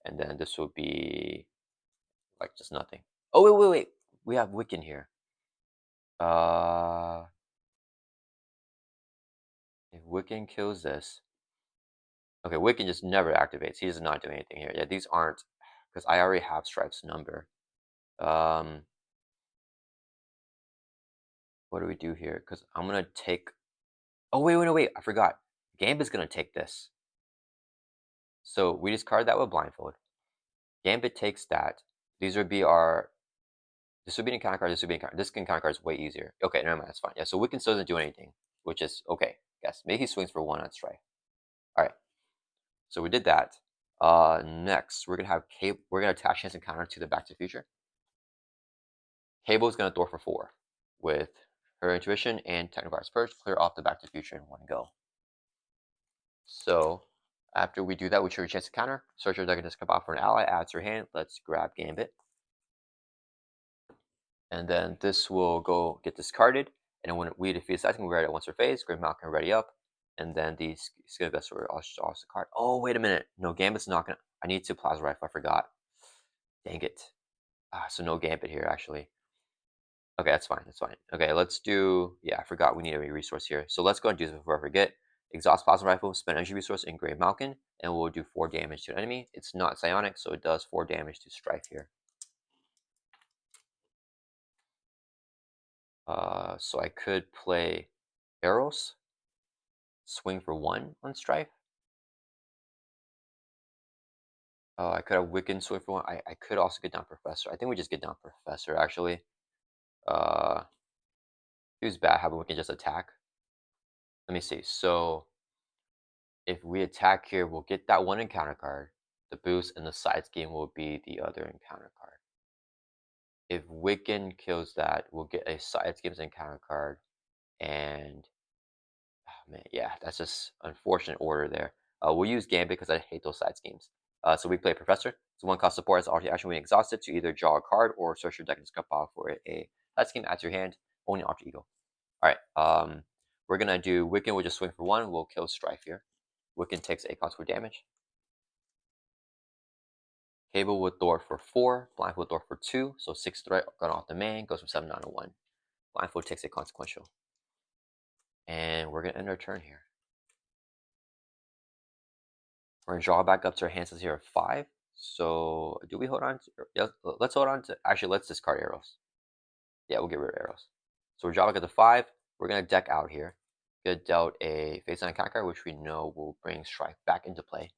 and then this will be like just nothing. Oh wait. We have Wiccan here. If Wiccan kills this, okay, Wiccan just never activates. He does not do anything here. Yeah, these aren't, because I already have Strife's number. What do we do here? Because I'm gonna take. Oh wait! I forgot. Gambit's gonna take this. So we discard that with blindfold. Gambit takes that. These would be our. This would be an encounter card. This would be an encounter. This encounter card is way easier. Okay, never mind. That's fine. Yeah. So Wiccan still doesn't do anything, which is okay. Yes. Maybe he swings for 1 on Strife. All right. So we did that. Next, we're gonna have Cable. We're gonna attach chance encounter to the Back to the Future. Cable is gonna Thor for 4 with her intuition and technical arts purge, clear off the Back to the Future in 1 go. So after we do that, we trigger chance encounter. Search your deck and discard out for an ally. Add to your hand. Let's grab Gambit, and then this will go get discarded. And when we defeat the side, we ready it once per phase. Gray Malcolm ready up, and then the Skin Investor will also card. Oh wait a minute, no, Gambit's not gonna. I need to plasma rifle. I forgot. Dang it. So no Gambit here actually. Okay, that's fine. That's fine. Okay, let's do. Yeah, I forgot we need a resource here. So let's go and do this before I forget. Exhaust plasma rifle, spend energy resource, and Gray Malkin, and we'll do 4 damage to an enemy. It's not psionic, so it does 4 damage to Strife here. So I could play Eros, swing for 1 on Strife. I could have Wiccan swing for 1. I could also get down Professor. I think we just get down Professor actually. It was bad having Wiccan just attack. Let me see. So if we attack here, we'll get that 1 encounter card. The boost and the side scheme will be the other encounter card. If Wiccan kills that, we'll get a side schemes encounter card. And oh man, yeah, that's just unfortunate order there. We'll use Gambit because I hate those side schemes. So we play Professor. So 1 cost support as RT action when exhausted to either draw a card or search your deck and discard pile for a side scheme, add to your hand, only RT Eagle. Alright, we're gonna do Wiccan, we'll just swing for 1, we'll kill Strife here. Wiccan takes 8 cost for damage. Cable with Thor for 4, Blindfold Thor for 2, so 6 threat gone off the main, goes from 7 down to 1. Blindfold takes a consequential. And we're gonna end our turn here. We're gonna draw back up to our hands here of 5. So do we hold on to, yeah, let's hold on to, actually let's discard arrows. Yeah, we'll get rid of arrows. So we're drawing back up to 5. We're gonna deck out here. Get dealt a face on counter, which we know will bring Strife back into play.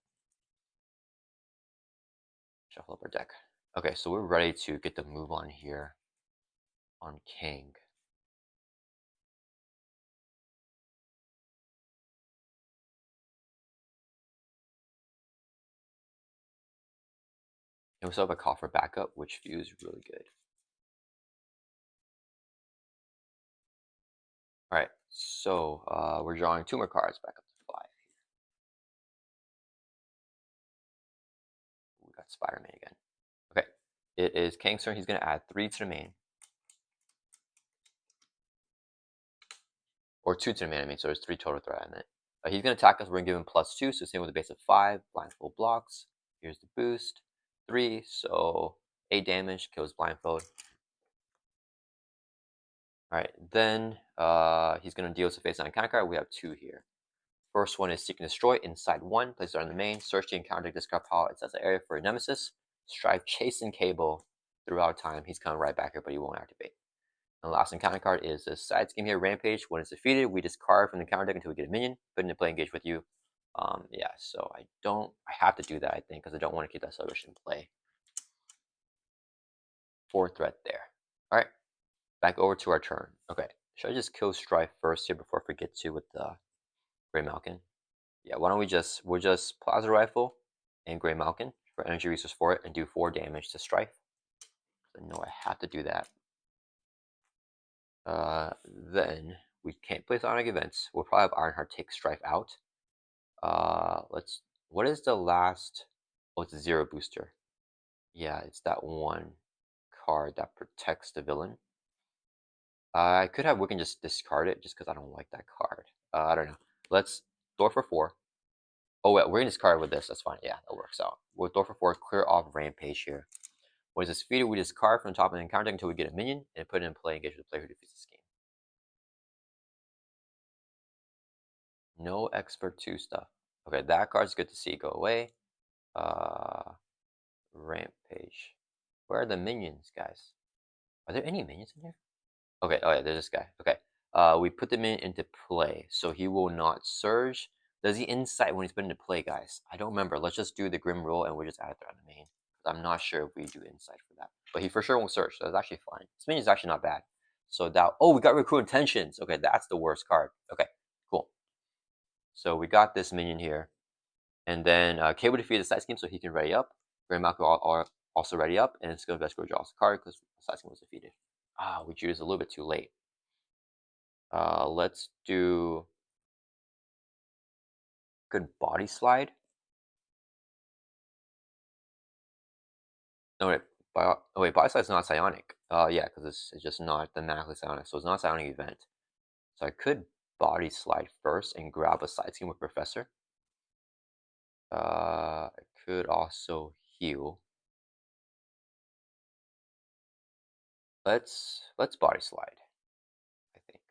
Shuffle up our deck. Okay, so we're ready to get the move on here on Kang. And we still have a call for backup, which feels really good. Alright, so we're drawing 2 more cards back up to 5. We got Spider-Man again. Okay, it is Kang's turn. He's going to add 3 to the main. Or 2 to the main, I mean, so there's 3 total threat in it. He's going to attack us. We're going to give him +2, so same with a base of 5. Blindfold blocks. Here's the boost. 3, so 8 damage, kills Blindfold. Alright, then he's going to deal us a face on counter card. We have 2 here. First one is Seek and Destroy. Inside 1, place it on the main. Search the encounter, discard pile. It says the area for a Nemesis. Strive chasing Cable throughout time. He's coming right back here, but he won't activate. And the last encounter card is this side scheme here, Rampage. When it's defeated, we discard from the counter deck until we get a minion. Put into play, engage with you. Yeah, so I have to do that, I think, because I don't want to keep that celebration in play. 4 threat there. Alright, back over to our turn. Okay, should I just kill Strife first here before I forget to with the Grey Malkin? Yeah, why don't we'll just Plaza Rifle and Grey Malkin for energy resource for it and do 4 damage to Strife. I know I have to do that. Then we can't play Sonic events. We'll probably have Ironheart take Strife out. What is the last? Oh, it's a 0 booster. Yeah, it's that 1 card that protects the villain. I could have Wiccan just discard it just because I don't like that card. I don't know. Let's Thor for 4. Oh, wait, we're gonna discard with this. That's fine. Yeah, that works out. We'll Thor for 4, clear off Rampage here. When it's defeated, we discard from the top of the encounter deck until we get a minion and put it in play, engage with the player who defeats this game. No Expert 2 stuff. Okay, that card's good to see. Go away. Rampage. Where are the minions, guys? Are there any minions in here? Okay, oh yeah, there's this guy. Okay. We put the minion into play, so he will not surge. Does he insight when he's put into play, guys? I don't remember. Let's just do the Grim Rule and we'll just add it there on the main. I'm not sure if we do insight for that. But he for sure won't surge, so that's actually fine. This minion is actually not bad. So that, oh, we got Recruit Intentions. Okay, that's the worst card. Okay, cool. So we got this minion here. And then Cable defeated the side scheme so he can ready up. Grey Malcolm are also ready up, and it's going to best go draw a card because the side scheme was defeated. We drew this a little bit too late. Let's do good body slide. No, wait, body slide is not psionic. Yeah, because it's just not thematically psionic, so it's not a psionic event. So I could body slide first and grab a side scheme with Professor. I could also heal. Let's body slide, I think.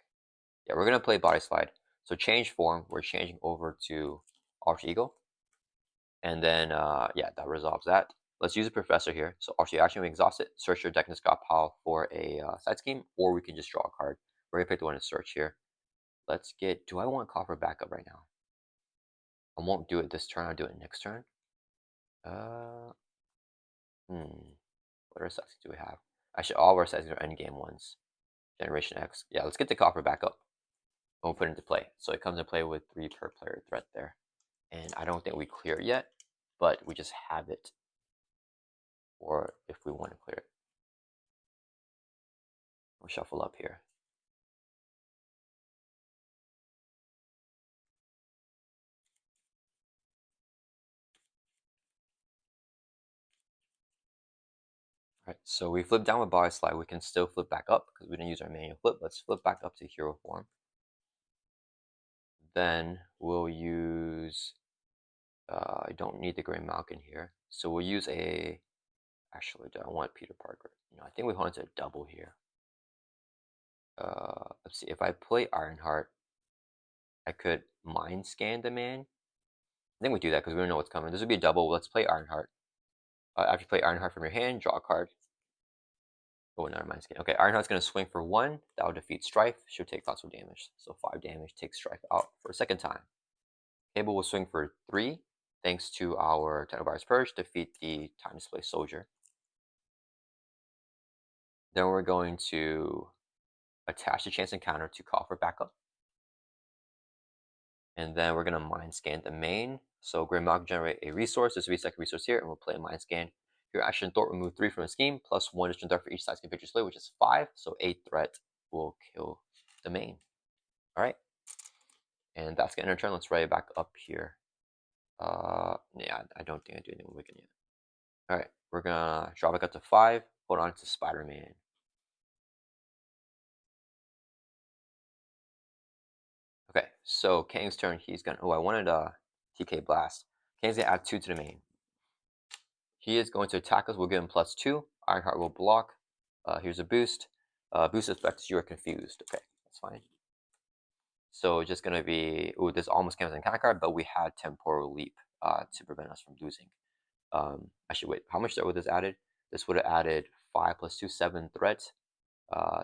Yeah, we're gonna play body slide. So change form, we're changing over to Arch Eagle. And then yeah, that resolves that. Let's use a Professor here. So Arch Eagle action, we exhaust it, search your deck and discard pile for a side scheme, or we can just draw a card. We're gonna pick the one to search here. Let's get, do I want copper backup right now? I won't do it this turn, I'll do it next turn. What other side schemes do we have? Actually, all of our side schemes are endgame ones. Generation X. Yeah, let's get the copper back up. And we'll put it into play. So it comes into play with 3 per player threat there. And I don't think we clear it yet, but we just have it. Or if we want to clear it. We'll shuffle up here. Alright, so we flip down with body slide. We can still flip back up because we didn't use our manual flip. Let's flip back up to hero form. Then we'll use, I don't need the Gray Malkin here. So we'll use actually, I don't want Peter Parker. No, I think we want to double here. Let's see, if I play Ironheart, I could mind scan the man. I think we do that because we don't know what's coming. This would be a double. Let's play Ironheart. After you play Ironheart from your hand, draw a card. Oh, never mind scan. Okay, Ironheart's going to swing for 1. That will defeat Strife. Should take lots of damage. So 5 damage takes Strife out for a second time. Cable will swing for 3. Thanks to our Tentavirus Purge, defeat the time display soldier. Then we're going to attach the chance encounter to call for backup. And then we're going to mind scan the main. So Grimlock generate a resource. This will be a second resource here, and we'll play a mind scan. Your action Thor remove 3 from the scheme, plus 1 additional threat for each side's configured display, which is 5. So 8 threat will kill the main. Alright. And that's gonna end our turn. Let's write it back up here. Yeah, I don't think I do anything with Wiccan yet. Alright, we're gonna draw back up to 5. Hold on to Spider-Man. Okay, so Kang's turn. He's gonna. Oh, I wanted a TK Blast. Kang's gonna add 2 to the main. He is going to attack us. We'll give him +2. Ironheart will block. Here's a boost. Boost affects you are confused. Okay, that's fine. So just gonna be. Ooh, this almost counts as an attack card, but we had Temporal Leap to prevent us from losing. Actually, wait. How much would this added? This would have added 5 + 2, 7 threat.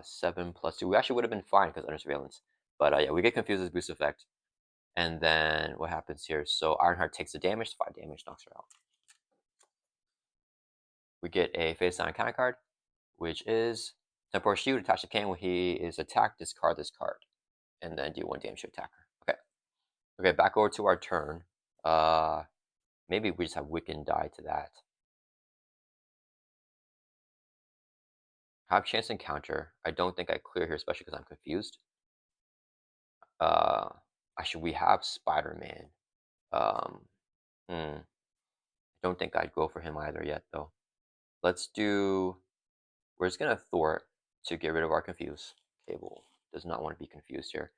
7 + 2. We actually would have been fine because under surveillance. But yeah, we get confused with boost effect. And then what happens here? So Ironheart takes the damage. 5 damage knocks her out. We get a face down counter card, which is Temporal Shield. Attached to Kang when he is attacked. Discard this card, and then do 1 damage to attacker. Okay. Okay. Back over to our turn. Maybe we just have Wiccan die to that. Have chance encounter. I don't think I clear here, especially because I'm confused. Actually, we have Spider-Man. I don't think I'd go for him either yet, though. Let's do. We're just gonna thwart to get rid of our confuse. Cable does not want to be confused here.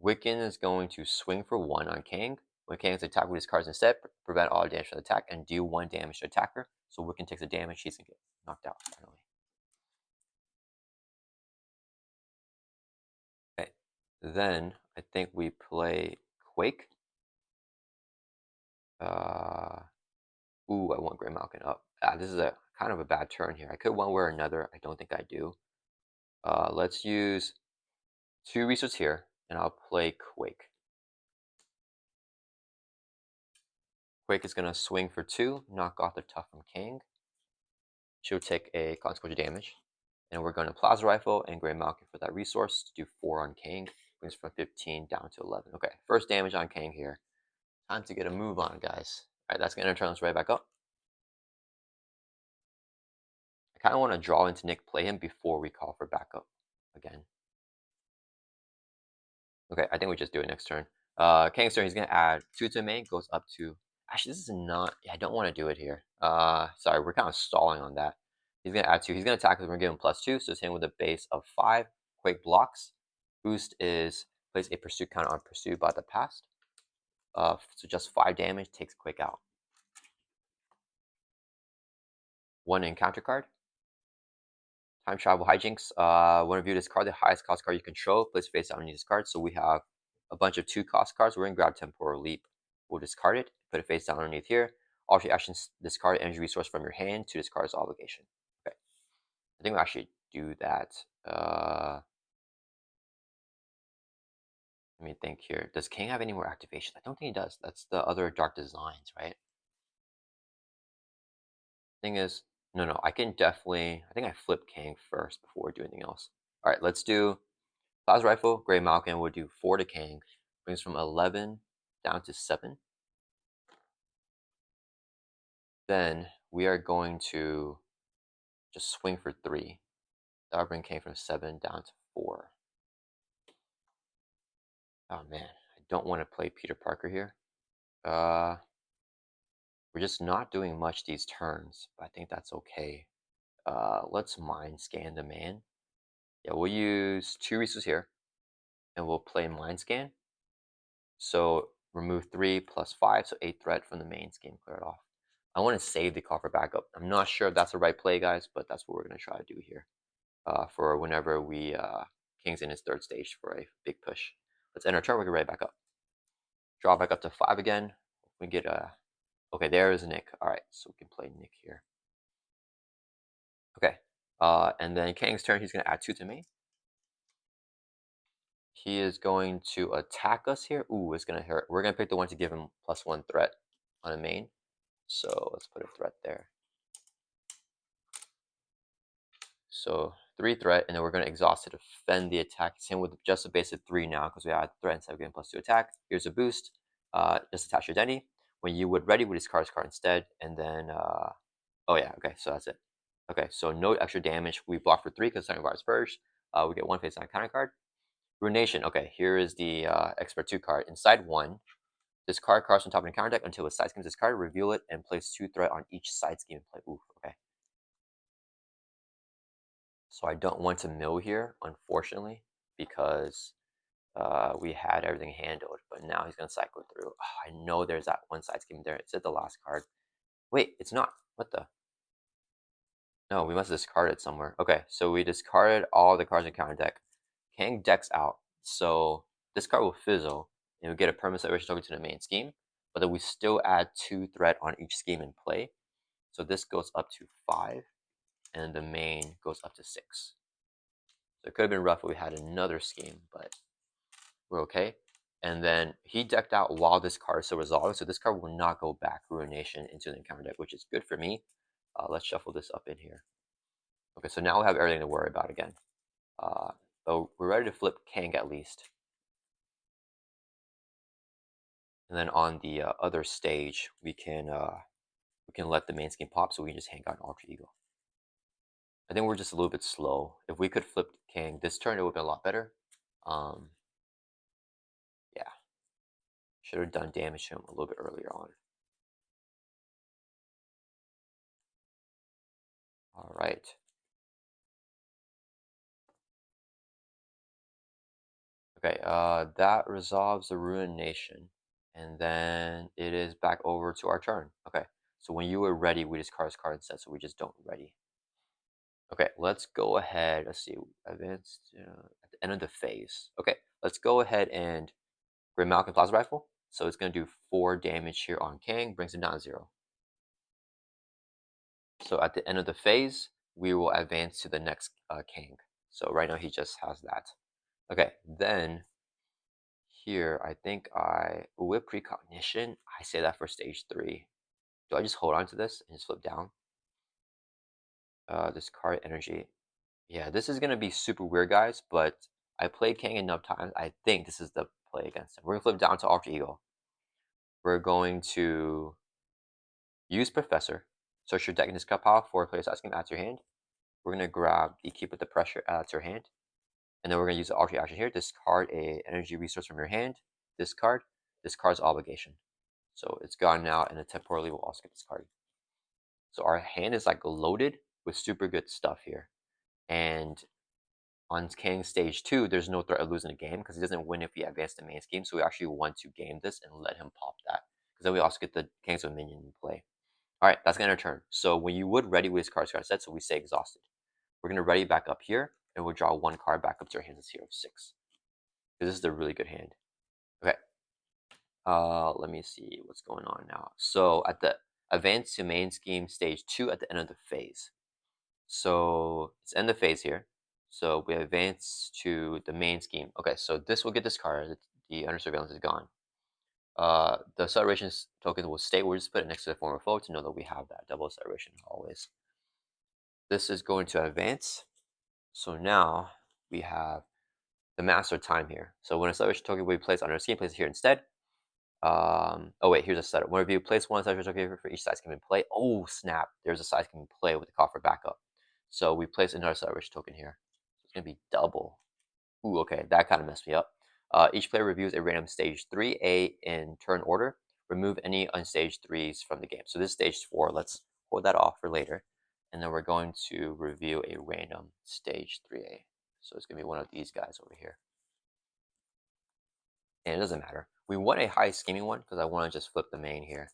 Wiccan is going to swing for 1 on Kang. When Kang is attacked with his cards instead, prevent all damage from the attack and do 1 damage to attacker. So Wiccan takes a damage, he's gonna get knocked out finally. Okay. Then I think we play Quake. Ooh, I want Gray Malkin up. This is a kind of a bad turn here. I could one way or another. I don't think I do. Let's use 2 resources here, and I'll play Quake. Quake is going to swing for 2, knock off the tough from Kang. She'll take a consequential damage. And we're going to Plasma Rifle and Gray Malkin for that resource to do 4 on Kang. Brings from 15 down to 11. Okay, first damage on Kang here. Time to get a move on, guys. Alright, that's going to turn us right back up. I kind of want to draw into Nick, play him before we call for backup again. Okay, I think we just do it next turn. Kang's turn, he's going to add 2 to the main, goes up to... Actually, this is not... Yeah, I don't want to do it here. Sorry, we're kind of stalling on that. He's going to add 2. He's going to attack because we're going to give him +2, so it's him with a base of 5. Quake blocks. Boost is... Plays a pursuit counter on pursued by the past. So just 5 damage, takes Quake out. 1 encounter card. Time Travel Hijinks. When review this card, the highest cost card you control, place face down on this card. So we have a bunch of 2 cost cards. We're going to grab Temporal Leap. We'll discard it, put it face down underneath here. All your actions, discard energy resource from your hand to discard its obligation. Okay. I think we'll actually do that. Let me think here. Does King have any more activation? I don't think he does. That's the other Dark Designs, right? Thing is, no, I can definitely... I think I flip Kang first before we do anything else. All right, let's do Plasma Rifle, Gray Malkin. We'll do 4 to Kang. Brings from 11 down to 7. Then we are going to just swing for 3. That'll bring Kang from 7 down to 4. Oh man, I don't want to play Peter Parker here. We're just not doing much these turns, but I think that's okay. Let's mind scan the man. Yeah, we'll use 2 resources here, and we'll play mind scan. So remove 3 plus 5, so 8 threat from the main scheme, clear it off. I want to save the coffer backup. I'm not sure if that's the right play, guys, but that's what we're going to try to do here for whenever we King's in his 3rd stage for a big push. Let's end our turn. We can right back up. Draw back up to 5 again. We get a okay. There is Nick. All right, so we can play Nick here. Okay, and then Kang's turn. He's going to add 2 to me. He is going to attack us here. Ooh, it's going to hurt. We're going to pick the one to give him +1 threat on a main. So let's put a threat there. So 3 threat, and then we're going to exhaust to defend the attack. It's him with just a base of 3 now because we add threat instead of getting +2 attack. Here's a boost. Just attach your Denny. When you would ready, we discard his card instead. And then, oh yeah, okay, so that's it. Okay, so no extra damage. We block for 3 because Signing Virus Purge. We get 1 face on counter card. Ruination. Okay, here is the Expert 2 card. Inside 1, discard cards from top of the counter deck until a side scheme is discarded, reveal it, and place 2 threat on each side scheme play. Ooh, okay. So I don't want to mill here, unfortunately, because we had everything handled. But now he's going to cycle through. Oh, I know there's that one side scheme there. It's at the last card. Wait, it's not. What the? No, we must have discarded somewhere. Okay, so we discarded all the cards in counter deck. Kang decks out. So this card will fizzle, and we get a permanent celebration token to the main scheme. But then we still add 2 threat on each scheme in play. So this goes up to 5, and the main goes up to 6. So it could have been rough if we had another scheme, but we're okay. And then he decked out while this card is still resolving, so this card will not go back Ruination into the encounter deck, which is good for me. Let's shuffle this up in here. Okay, so now we have everything to worry about again. But we're ready to flip Kang at least. And then on the other stage, we can let the main scheme pop, so we can just hang out an Alter Ego. I think we're just a little bit slow. If we could flip Kang this turn, it would be a lot better. Yeah. Should have done damage to him a little bit earlier on. All right. Okay, that resolves the Ruination. And then it is back over to our turn. Okay, so when you were ready, we discard this card instead, so we just don't ready. Okay, let's go ahead. Let's see, advanced at the end of the phase. Okay, let's go ahead and Grim Malcolm Plasma Rifle. So it's going to do 4 damage here on Kang, brings it down to 0. So at the end of the phase, we will advance to the next Kang. So right now he just has that. Okay, then here I think with Precognition, I say that for stage 3. Do I just hold on to this and just flip down? Discard energy. Yeah, this is gonna be super weird, guys, but I played Kang enough times. I think this is the play against him. We're gonna flip down to Alter Ego. We're going to use Professor. Search your deck and discard pile for a player side scheme, add to your hand. We're gonna grab the Keep with the Pressure, add to your hand. And then we're gonna use the Alter action here. Discard a energy resource from your hand. Discard. Discards obligation. So it's gone now, and the temporally will also get discarded. So our hand is like loaded with super good stuff here. And on Kang stage 2, there's no threat of losing the game because he doesn't win if we advance the main scheme. So we actually want to game this and let him pop that. Because then we also get the Kang's with minion in play. Alright, that's gonna end our turn. So when you would ready with this card set, so we say exhausted. We're gonna ready back up here, and we'll draw 1 card back up to our hands as 0-6. Because this is a really good hand. Okay. Let me see what's going on now. So at the advance to main scheme stage 2 at the end of the phase. So it's end of phase here. So we advance to the main scheme. Okay, so this will get discarded. The under surveillance is gone. The acceleration token will stay. We'll just put it next to the former foe to know that we have that double acceleration always. This is going to advance. So now we have the master time here. So when a acceleration token will be placed on our scheme, place it here instead. Oh wait, here's a setup. Whenever you place 1 acceleration token for each side scheme in play. Oh snap! There's a side scheme in play with the coffer backup. So we place another acceleration token here. So it's gonna be double. Ooh, okay, that kind of messed me up. Each player reviews a random stage 3A in turn order. Remove any unstage 3s from the game. So this is stage 4. Let's hold that off for later. and then we're going to reveal a random stage 3A. So it's going to be one of these guys over here. And it doesn't matter. We want a high scheming one because I want to just flip the main here.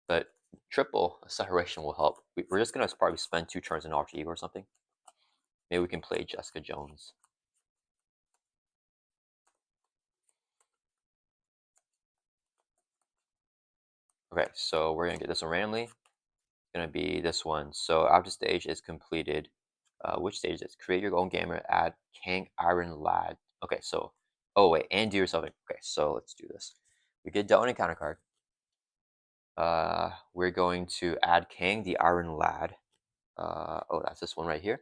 But triple acceleration will help. We're just going to probably spend 2 turns in Alter Ego or something. Maybe we can play Jessica Jones. Okay, so we're going to get this one randomly. It's going to be this one. So after stage is completed, which stage is this? Create your own gamer, add Kang Iron Lad. Okay, so, oh wait, and do yourself. Okay, so let's do this. We get dealt an encounter card. We're going to add Kang the Iron Lad. Oh, that's this one right here.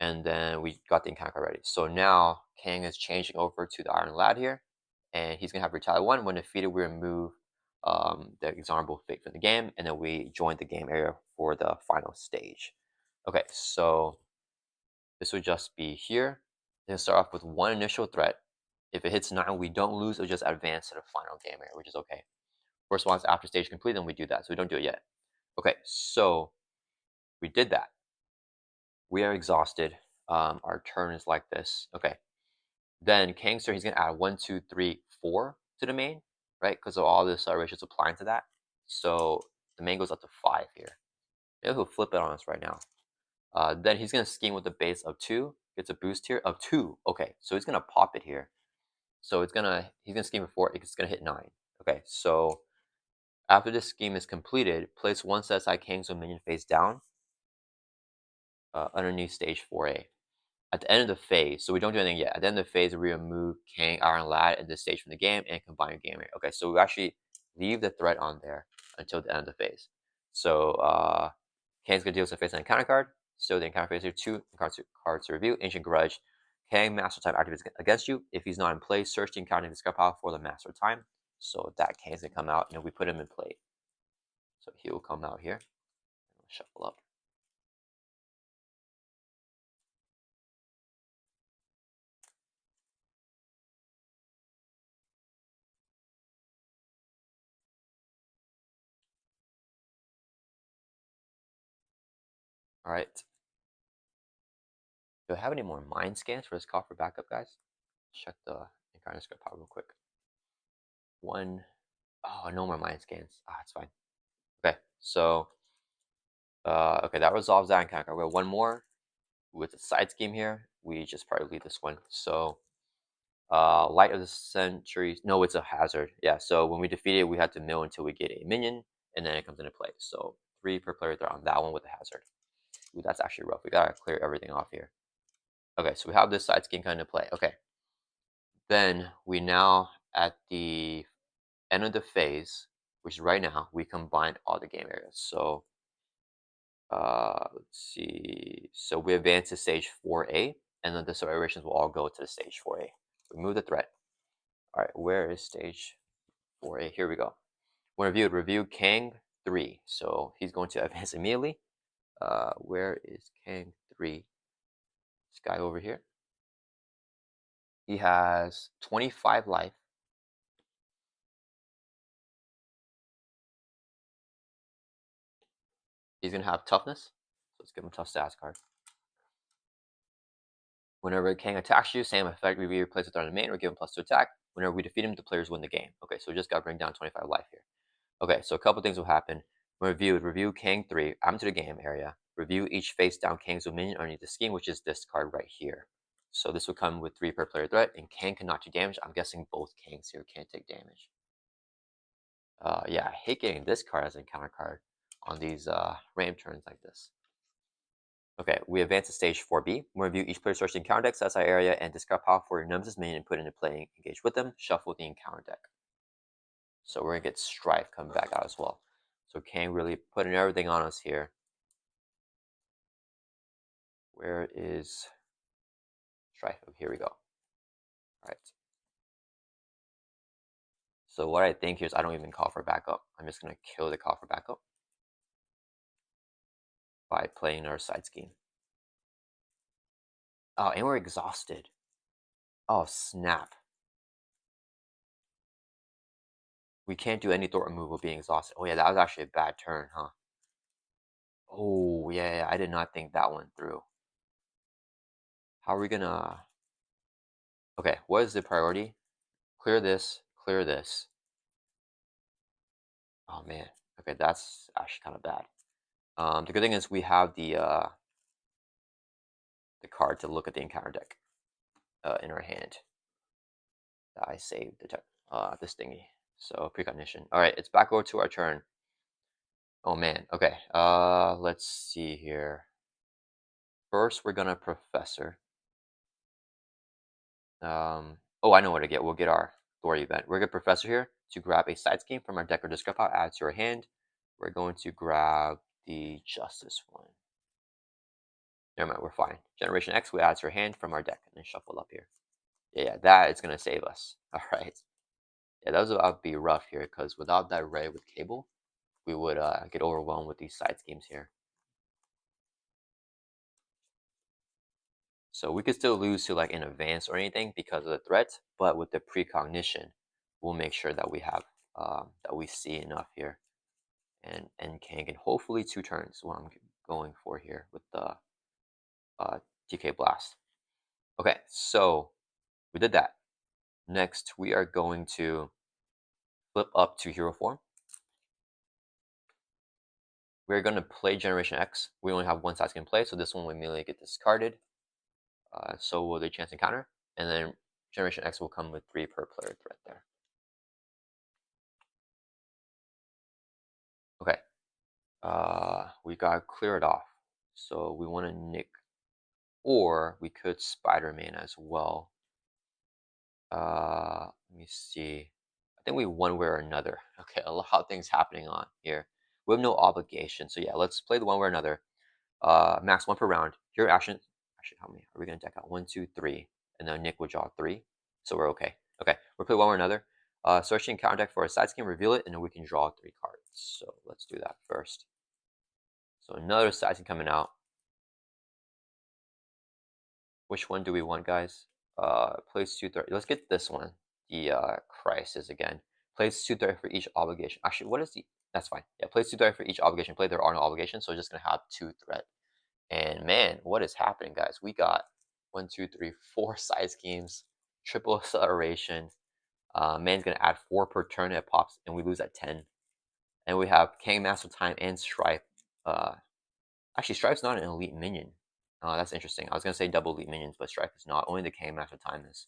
And then we got the encounter card ready. So now Kang is changing over to the Iron Lad here, and he's gonna have Retaliate 1. When defeated, we remove the example fate from the game, and then we join the game area for the final stage. Okay, so this would just be here. Then start off with 1 initial threat. If it hits 9, we don't lose. It'll just advance to the final game area, which is okay. First one's after stage complete, then we do that. So we don't do it yet. Okay, so we did that. We are exhausted. Our turn is like this. Okay. Then Kangster, he's gonna add 1, 2, 3, 4 to the main, right? Because of all this ratios applying to that. So the main goes up to 5 here. Maybe he'll flip it on us right now. Then he's gonna scheme with the base of 2, gets a boost here of 2. Okay, so he's gonna pop it here. So he's gonna scheme with 4, it's gonna hit 9. Okay, so after this scheme is completed, place 1 set aside Kang's minion face down underneath stage 4A. At the end of the phase, so we don't do anything yet. At the end of the phase, we remove Kang, Iron Lad at this stage from the game and combine your game area. Okay, so we actually leave the threat on there until the end of the phase. So Kang's gonna deal with a face and encounter card. So the encounter phase here, 2 cards to review. Ancient Grudge. Kang Master Time activates against you. If he's not in play, search the encounter and discard power for the Master Time. So that Kang's gonna come out, and we put him in play. So he will come out here. Shuffle up. All right. Do I have any more mind scans for this call for backup, guys? Check the encounter script power real quick. 1. Oh, no more mind scans. Ah, it's fine. Okay, so okay, that resolves that encounter. We have 1 more with the side scheme here. We just probably leave this one. So Light of the Century. No, it's a hazard. Yeah, so when we defeat it, we have to mill until we get a minion, and then it comes into play. So 3 per player threat on that one with the hazard. Ooh, that's actually rough. We gotta clear everything off here. Okay, so we have this side scheme coming into play. Okay. Then we now, at the end of the phase, which is right now, we combine all the game areas. So let's see. So we advance to stage 4A, and then the iterations will all go to the stage 4A. Remove the threat. All right, where is stage 4A? Here we go. When reviewed, review Kang 3. So he's going to advance immediately. Where is Kang 3? This guy over here. He has 25 life. He's going to have toughness. So let's give him tough stats card. Whenever Kang attacks you, same effect, we replace the threat on the main or give him +2 attack. Whenever we defeat him, the players win the game. Okay, so we just got to bring down 25 life here. Okay, so a couple things will happen. When reviewed, review Kang 3, I'm to the game area. Review each face down Kang's minion underneath the scheme, which is this card right here. So this will come with 3 per player threat, and Kang cannot do damage. I'm guessing both Kangs here can't take damage. Yeah, I hate getting this card as an encounter card on these ram turns like this. Okay, we advance to stage 4B. We review each player's search the encounter deck, set aside area, and discard power for your Nemesis minion and put into play and engage with them. Shuffle the encounter deck. So we're gonna get Strife coming back out as well. So Kang really putting everything on us here. Where is Strife? Oh, here we go. All right. So what I think here is I don't even call for backup. I'm just gonna kill the call for backup by playing our side scheme. Oh, and we're exhausted. Oh, snap. We can't do any thought removal being exhausted. Oh yeah, that was actually a bad turn, huh? Oh, yeah, I did not think that one through. How are we gonna... Okay, what is the priority? Clear this, clear this. Oh man. Okay, that's actually kind of bad. The good thing is we have the card to look at the encounter deck in our hand. I saved this thingy. So precognition. All right, it's back over to our turn. Oh man. Okay. Let's see here. First, we're gonna Professor. Oh, I know what to get. We'll get our Thor event. We're gonna Professor here to grab a side scheme from our deck or discard pile, add to your hand. We're going to grab the Justice one. Never mind, we're fine. Generation X, we add to your hand from our deck and then shuffle up here. Yeah, that is gonna save us. All right. Yeah, that was about to be rough here because without that ray with cable, we would get overwhelmed with these side schemes here. So we could still lose to like an advance or anything because of the threat, but with the precognition, we'll make sure that we have that we see enough here, and Kang, and hopefully 2 turns is what I'm going for here with the TK Blast. Okay, so we did that. Next, we are going to flip up to hero form. We're going to play Generation X. We only have one side scheme play, so this one will immediately get discarded. So will the chance encounter, and then Generation X will come with 3 per player threat there. Okay, we gotta clear it off. So we want to Nick, or we could Spider-Man as well. Let me see. I think we one way or another. Okay, a lot of things happening on here. We have no obligation, so yeah, let's play the one way or another. Max 1 per round. Your action. Actually, how many are we gonna deck out? 1, 2, 3, and then Nick will draw 3, so we're okay. Okay, we'll play one way or another. Searching counter deck for a side scheme, reveal it, and then we can draw 3 cards. So let's do that first. So another side scheme coming out. Which one do we want, guys? Place 230. Let's get this one. The Crisis again. Place 230 for each obligation. Actually, what is the? That's fine. Yeah, place 230 for each obligation. Play. There are no obligations, so we're just gonna have 2 threat. And man, what is happening, guys? We got 1, 2, 3, 4 side schemes, triple acceleration. Man's gonna add 4 per turn. It pops, and we lose at 10. And we have Kang Master Time and Stripe. Actually, Stripe's not an elite minion. That's interesting. I was gonna say double elite minions, but Stripe is not. Only the Kang Master Time is.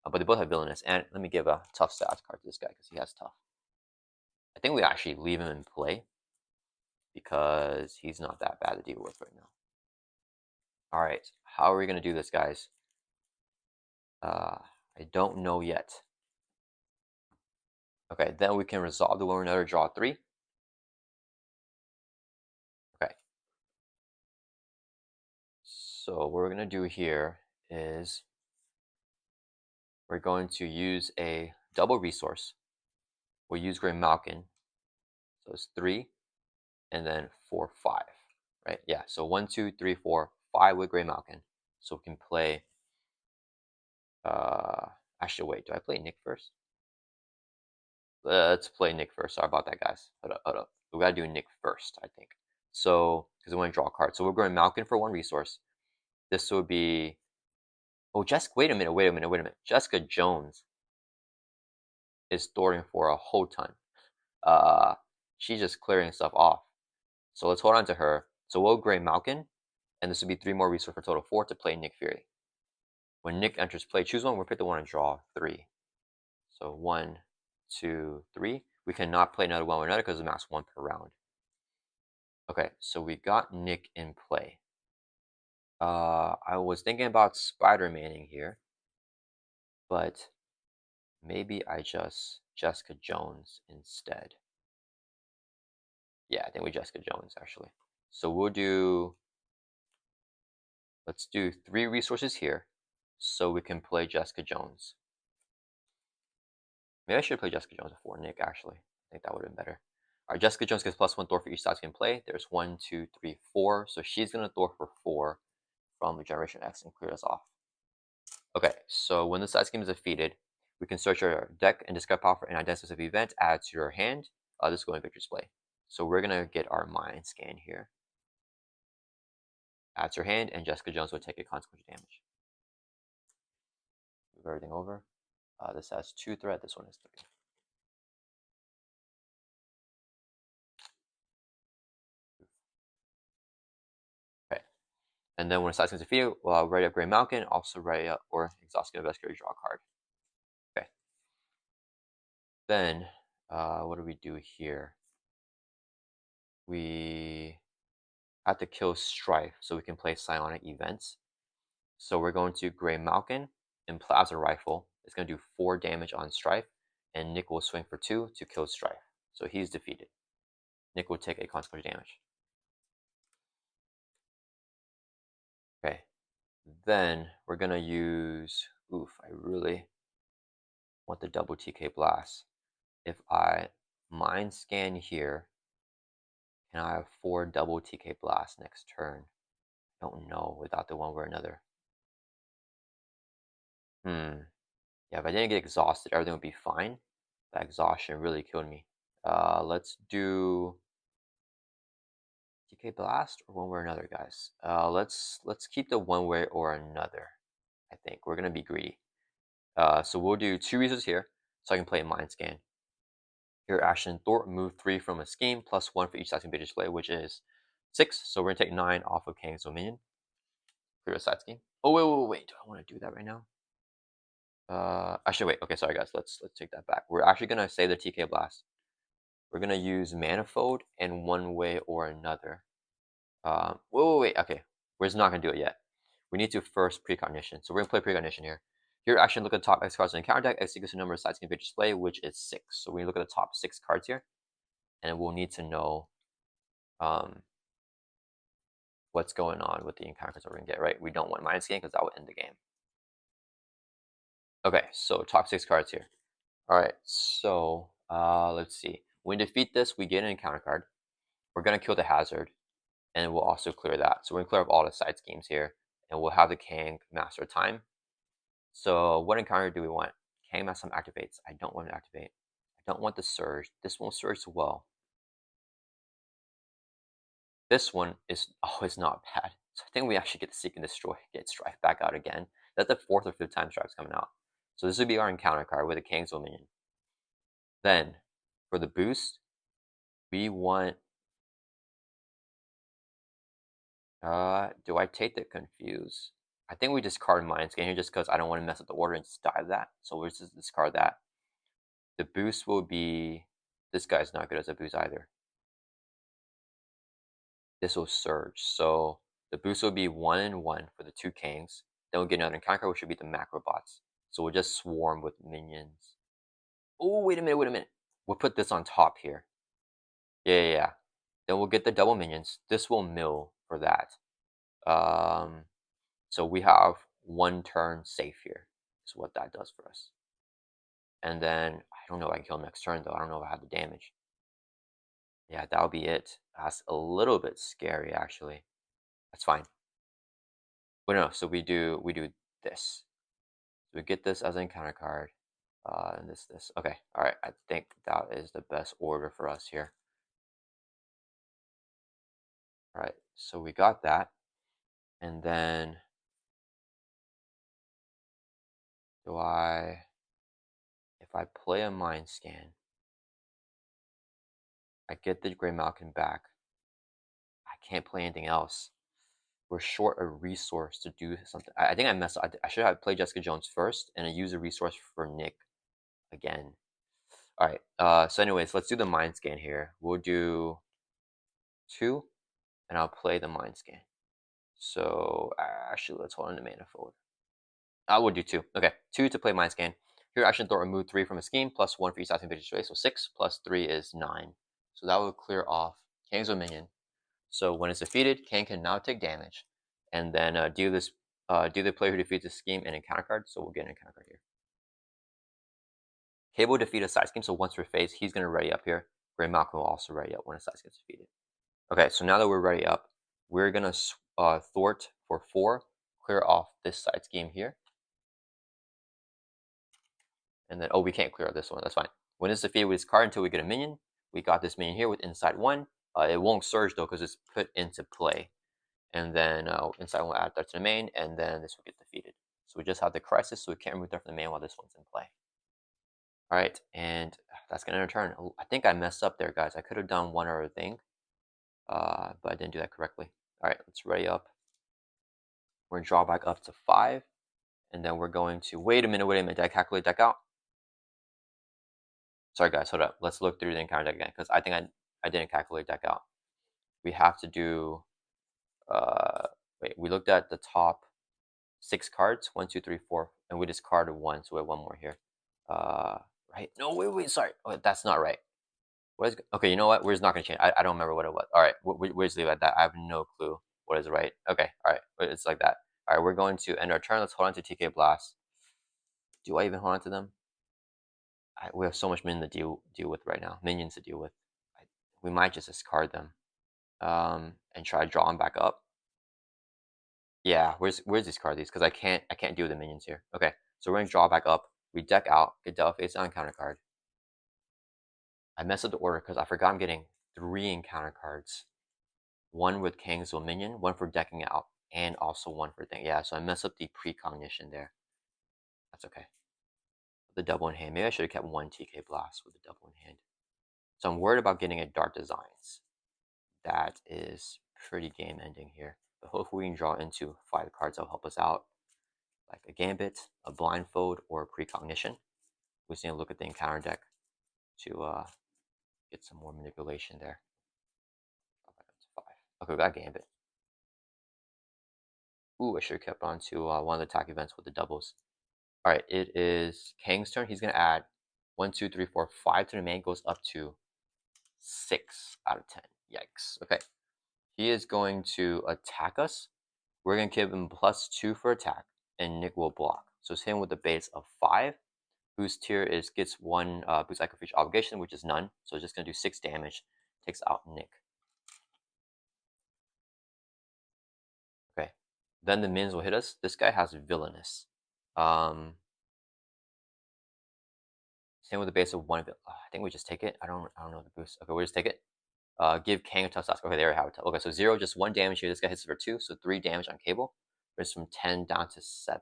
But they both have villainous. And let me give a tough stats card to this guy because he has tough. I think we actually leave him in play because he's not that bad to deal with right now. All right, how are we gonna do this, guys? I don't know yet. Okay, then we can resolve the one or another, draw 3. Okay. So what we're gonna do here is we're going to use a double resource. We'll use Gray Malkin. So it's 3, and then 4, 5. Right? Yeah. So 1, 2, 3, 4, 5 with Gray Malkin. So we can play. Actually, wait. Do I play Nick first? Let's play Nick first. Sorry about that, guys. Hold up, hold up. We gotta do Nick first, I think. So because we want to draw a card. So we're going Malkin for 1 resource. This would be. Oh, Jessica. Wait a minute. Wait a minute. Wait a minute. Jessica Jones is storing for a whole ton. Uh, she's just clearing stuff off. So let's hold on to her. So we'll Gray Malkin, and this would be 3 more resources for total 4 to play Nick Fury. When Nick enters play, choose one. We'll pick the one and draw 3. So 1, 2, 3. We cannot play another one or another because the max 1 per round. Okay, so we got Nick in play. I was thinking about Spider-Maning here, but maybe I just Jessica Jones instead. Yeah, I think we Jessica Jones actually. So we'll do. Let's do 3 resources here, so we can play Jessica Jones. Maybe I should play Jessica Jones before Nick, actually. I think that would have been better. All right, Jessica Jones gets +1 Thor for each side can play. There's 1, 2, 3, 4. So she's going to Thor for 4 from Generation X and clear us off. Okay, so when the side scheme is defeated, we can search our deck and discard power for an identity specific event, add to your hand. This is going to victory display. So we're going to get our mind scan here. adds her hand, and Jessica Jones will take a consequential damage. Move everything over. This has 2 threat, this one has 3. Okay. And then when a side comes defeated, ready up Grey Malkin, also ready up or Exhaustive Investigator, draw a card. Okay. Then, what do we do here? We have to kill Strife so we can play Psionic Events. So we're going to Grey Malkin and Plasma Rifle. It's going to do 4 damage on Strife, and Nick will swing for 2 to kill Strife. So he's defeated. Nick will take a consequential damage. Okay. Then we're going to use... Oof, I really want the double TK Blast. If I Mind Scan here, can I have 4 double TK Blasts next turn? I don't know without the one way or another. Yeah, if I didn't get exhausted, everything would be fine. That exhaustion really killed me. Let's do TK Blast or one way or another, guys. Let's keep the one way or another. I think we're gonna be greedy. So we'll do 2 resources here, so I can play Mind Scan. Your action, Thor, move 3 from a scheme, plus 1 for each side scheme display, which is 6. So we're gonna take 9 off of Kang's Dominion. Clear a side scheme. Oh wait. Do I want to do that right now? Actually, wait. Okay, sorry guys. Let's take that back. We're actually gonna save the TK Blast. We're gonna use Manifold in one way or another. Wait. Okay, we're just not gonna do it yet. We need to first precognition. So we're gonna play precognition here. Here, actually look at the top X cards in the counter deck. X equals the number of sides can be display, which is 6. So we look at the top 6 cards here, and we'll need to know what's going on with the encounters that we're gonna get. Right? We don't want minus game because that would end the game. Okay, so top 6 cards here. All right, so let's see. When we defeat this, we get an encounter card. We're gonna kill the hazard, and we'll also clear that. So we're gonna clear up all the side schemes here, and we'll have the Kang Master Time. So what encounter do we want? Kang Master Time activates. I don't want to activate. I don't want the Surge. This won't surge well. This one is it's not bad. So I think we actually get to Seek and Destroy, get Strife back out again. That's the 4th or 5th time Strife's coming out. So this would be our encounter card with a Kang's Dominion. Then, for the boost, we want... do I take the Confuse? I think we discard Mind Scan here just because I don't want to mess up the order and just dive that. So we'll just discard that. The boost will be... This guy's not good as a boost either. This will surge. So the boost will be 1 and 1 for the 2 Kangs. Then we'll get another encounter card, which should be the Macrobots. So we'll just swarm with minions. Oh, wait a minute. We'll put this on top here. Yeah. Then we'll get the double minions. This will mill for that. So we have 1 turn safe here. Is what that does for us. And then, I don't know if I can kill him next turn, though. I don't know if I have the damage. Yeah, that'll be it. That's a little bit scary, actually. That's fine. But no, so we do this. So we get this as an encounter card. And this. Okay, alright. I think that is the best order for us here. Alright, so we got that. And then... If I play a Mind Scan, I get the Grey Malkin back. I can't play anything else. We're short a resource to do something. I think I messed up. I should have played Jessica Jones first and I use a resource for Nick again. Alright, so anyways, let's do the Mind Scan here. We'll do 2, and I'll play the Mind Scan. So, actually, let's hold on to Manifold. I will do 2. Okay, 2 to play Mind Scan. Here, action thought remove 3 from a scheme, plus 1 for each side vision space. So 6 plus 3 is 9. So that will clear off Kang's Dominion. So when it's defeated, Kang can now take damage, and then deal the player who defeats the scheme an encounter card. So we'll get an encounter card here. Cable will defeat a side scheme, so once we're phased, he's going to ready up here. Grey Malkin will also ready up when a side gets defeated. Okay, so now that we're ready up, we're going to thwart for 4, clear off this side scheme here. And then, oh, we can't clear out this one. That's fine. When it's defeated with this card until we get a minion, we got this minion here with inside 1. It won't surge, though, because it's put into play. and then inside we'll add threat to the main, and then this will get defeated. So we just have the crisis, so we can't remove threat from the main while this one's in play. All right, and that's gonna end our turn. I think I messed up there, guys. I could have done one other thing, but I didn't do that correctly. All right, let's ready up. We're gonna draw back up to 5, and then we're going to wait a minute. Did I calculate deck out? Sorry, guys, hold up. Let's look through the encounter deck again, because I think I didn't calculate deck out. We have to do. Wait, we looked at the top 6 cards, 1, 2, 3, 4, and we discarded 1, so we have 1 more here. Right? No, wait, sorry. Oh, that's not right. What is? Okay, you know what? We're just not gonna change. I don't remember what it was. All right, we're just leave it at that. I have no clue what is right. Okay, all right, it's like that. All right, we're going to end our turn. Let's hold on to TK Blast. Do I even hold on to them? We have so much minions to deal with right now. Minions to deal with. We might just discard them, and try to draw them back up. Yeah, where's discard these? Because I can't deal with the minions here. Okay, so we're gonna draw back up. We deck out, get dealt face down counter card. I messed up the order because I forgot I'm getting 3 encounter cards. 1 with Kang's minion, 1 for decking out, and also 1 for thing. Yeah, so I messed up the precognition there. That's okay. The double in hand. Maybe I should have kept 1 TK Blast with the double in hand. So I'm worried about getting a Dark Designs. That is pretty game ending here. But hopefully we can draw into 5 cards that will help us out. Like a Gambit, a Blindfold, or a Precognition. We just need to look at the encounter deck to get some more manipulation there. Okay, we got Gambit. Ooh, I should have kept on to one of the attack events with the doubles. All right, it is Kang's turn. He's going to add 1, 2, 3, 4, 5 to the main, goes up to 6 out of 10. Yikes. Okay. He is going to attack us. We're going to give him +2 for attack, and Nick will block. So it's him with a base of 5. Boost tier gets 1 boost icon for each obligation, which is none. So it's just going to do 6 damage. Takes out Nick. Okay. Then the minions will hit us. This guy has Villainous. Same with the base of 1. I think we just take it. I don't know the boost. Okay, we'll just take it. Give Kang a tough task. Okay, there we have it. Okay, so 0, just 1 damage here. This guy hits for 2, so 3 damage on Cable. It's from 10 down to 7.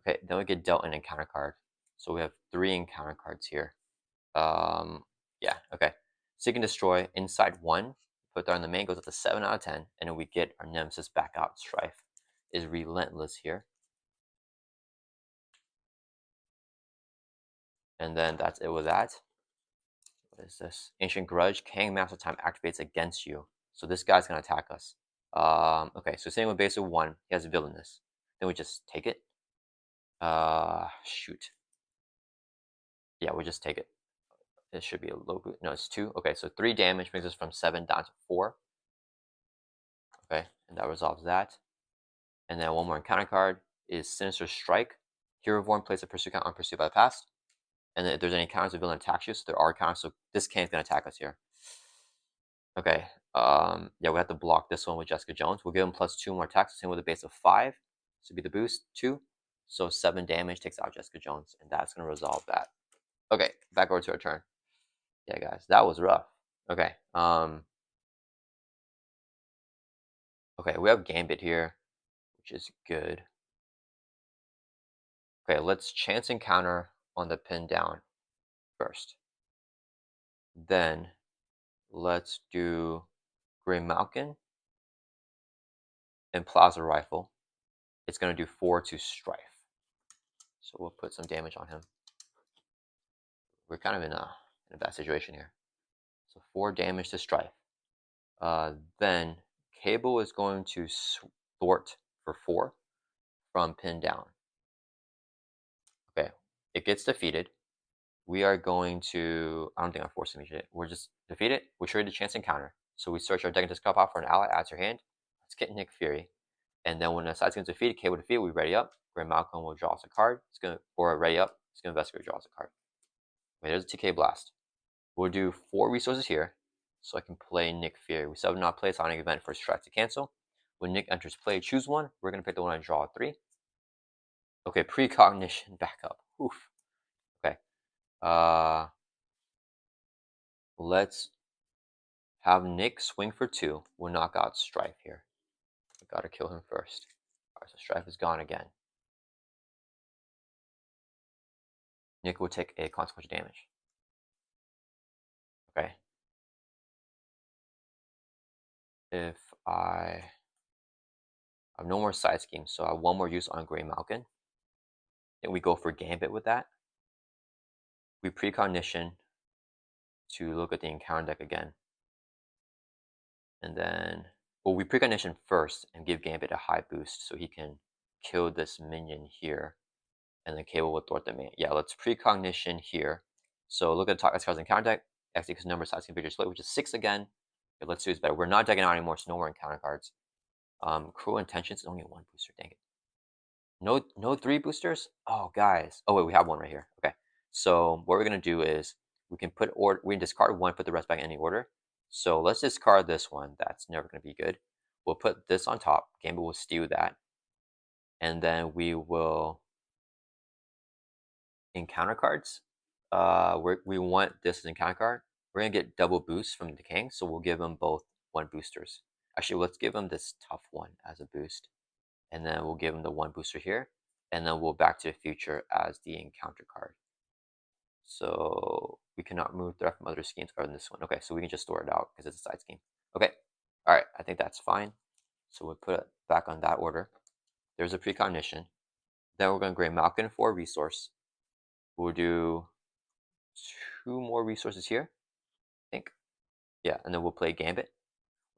Okay, then we get dealt an encounter card. So we have 3 encounter cards here. Yeah, okay. Seek and Destroy inside 1. Put that on the main, goes up to 7 out of 10, and then we get our Nemesis back out. Strife is relentless here. And then that's it with that. What is this? Ancient Grudge. Kang Master Time activates against you. So this guy's going to attack us. Okay, so same with base of 1. He has Villainous. Then we just take it. Shoot. Yeah, we just take it. It should be a low boot. No, it's 2. Okay, so 3 damage brings us from 7 down to 4. Okay, and that resolves that. And then one more encounter card is Sinister Strike. Hero Vorn plays a pursuit count on Pursuit by the Past. And then if there's any counters, the villain attacks you. So there are counters, so this Kang's going to attack us here. Okay, yeah, we have to block this one with Jessica Jones. We'll give him +2 more attacks, same with a base of 5. This would be the boost, 2. So 7 damage takes out Jessica Jones, and that's going to resolve that. Okay, back over to our turn. Yeah, guys, that was rough. Okay, okay, we have Gambit here, which is good. Okay, let's chance encounter on the pin down first. Then let's do Gray Malkin and Plaza Rifle. It's going to do 4 to Strife. So we'll put some damage on him. We're kind of in a bad situation here. So 4 damage to Strife. Then Cable is going to thwart for 4 from pin down. Okay, it gets defeated. We are going to, I don't think I'm forcing it. We're just defeated. We trade the chance encounter. So we search our deck and discard off for an ally, adds your hand. Let's get Nick Fury. And then when the side's going to defeat, Cable defeat, we ready up. Gray Malcolm will draw us a card. It's going to, or ready up. It's going to investigate, draw us a card. Okay, there's a TK Blast. We'll do 4 resources here, so I can play Nick Fury. We still have not played Sonic Event for strike to cancel. When Nick enters play, choose 1. We're going to pick the one I draw 3. Okay, precognition back up. Oof. Okay. Let's have Nick swing for 2. We'll knock out Strife here. Gotta kill him first. Alright, so Strife is gone again. Nick will take a consequential damage. Okay. If I have no more side schemes, so I have one more use on Grey Malkin. Then we go for Gambit with that. We precognition to look at the encounter deck again. And then, well, we precognition first and give Gambit a high boost so he can kill this minion here. And then Cable will thwart the main. Yeah, let's precognition here. So look at the top X cards encounter deck. Executes number size configured split, which is 6 again. Okay, let's do this better. We're not decking out anymore, so no more encounter cards. Cruel Intentions is only 1 booster, dang it. No 3 boosters? Oh, guys. Oh, wait, we have one right here. Okay. So what we're going to do is we can discard 1, put the rest back in any order. So let's discard this one. That's never going to be good. We'll put this on top. Gambit will steal that. And then we will encounter cards. We want this as encounter card. We're going to get double boost from the Kang, so we'll give them both 1 boosters. Actually, let's give them this tough one as a boost. And then we'll give them the 1 booster here. And then we'll Back to the Future as the encounter card. So we cannot move threat from other schemes other than this one. Okay, so we can just store it out because it's a side scheme. Okay, all right, I think that's fine. So we'll put it back on that order. There's a precognition. Then we're going to Grey Malkin for a resource. We'll do 2 more resources here, I think. Yeah, and then we'll play Gambit.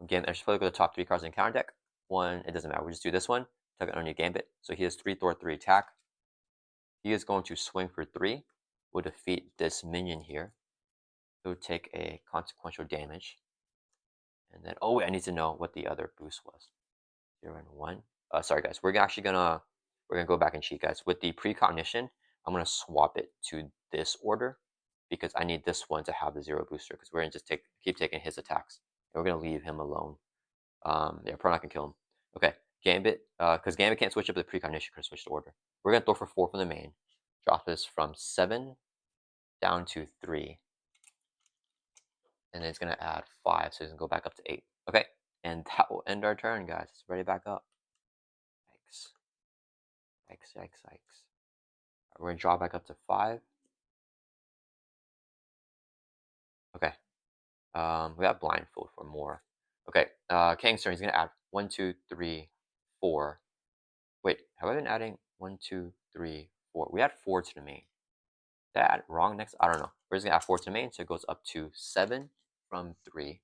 Gambit, I should probably go to the top 3 cards in the counter deck. 1, it doesn't matter. We'll just do this one. Tuck it underneath Gambit. So he has 3 Thor, 3 attack. He is going to swing for 3. We'll defeat this minion here. He'll take a consequential damage. And then, oh wait, I need to know what the other boost was. 0 and 1. Sorry guys, we're gonna go back and cheat, guys. With the precognition, I'm gonna swap it to this order because I need this one to have the 0 booster because we're gonna just keep taking his attacks. And we're gonna leave him alone. Yeah, probably not gonna kill him. Okay, Gambit, because Gambit can't switch up the precognition, can switch the order. We're gonna throw for 4 from the main. Drop this from 7 down to 3. And then it's gonna add 5, so it's gonna go back up to 8. Okay, and that will end our turn, guys. It's ready back up. Yikes. Yikes, yikes, yikes. We're gonna draw back up to 5. Okay. We got blindfold for more. Okay, Kang's turn. He's gonna add 1, 2, 3, 4. Wait, have I been adding 1, 2, 3, 4? We add 4 to the main. Did I add wrong next? I don't know. We're just gonna add 4 to the main, so it goes up to 7 from 3.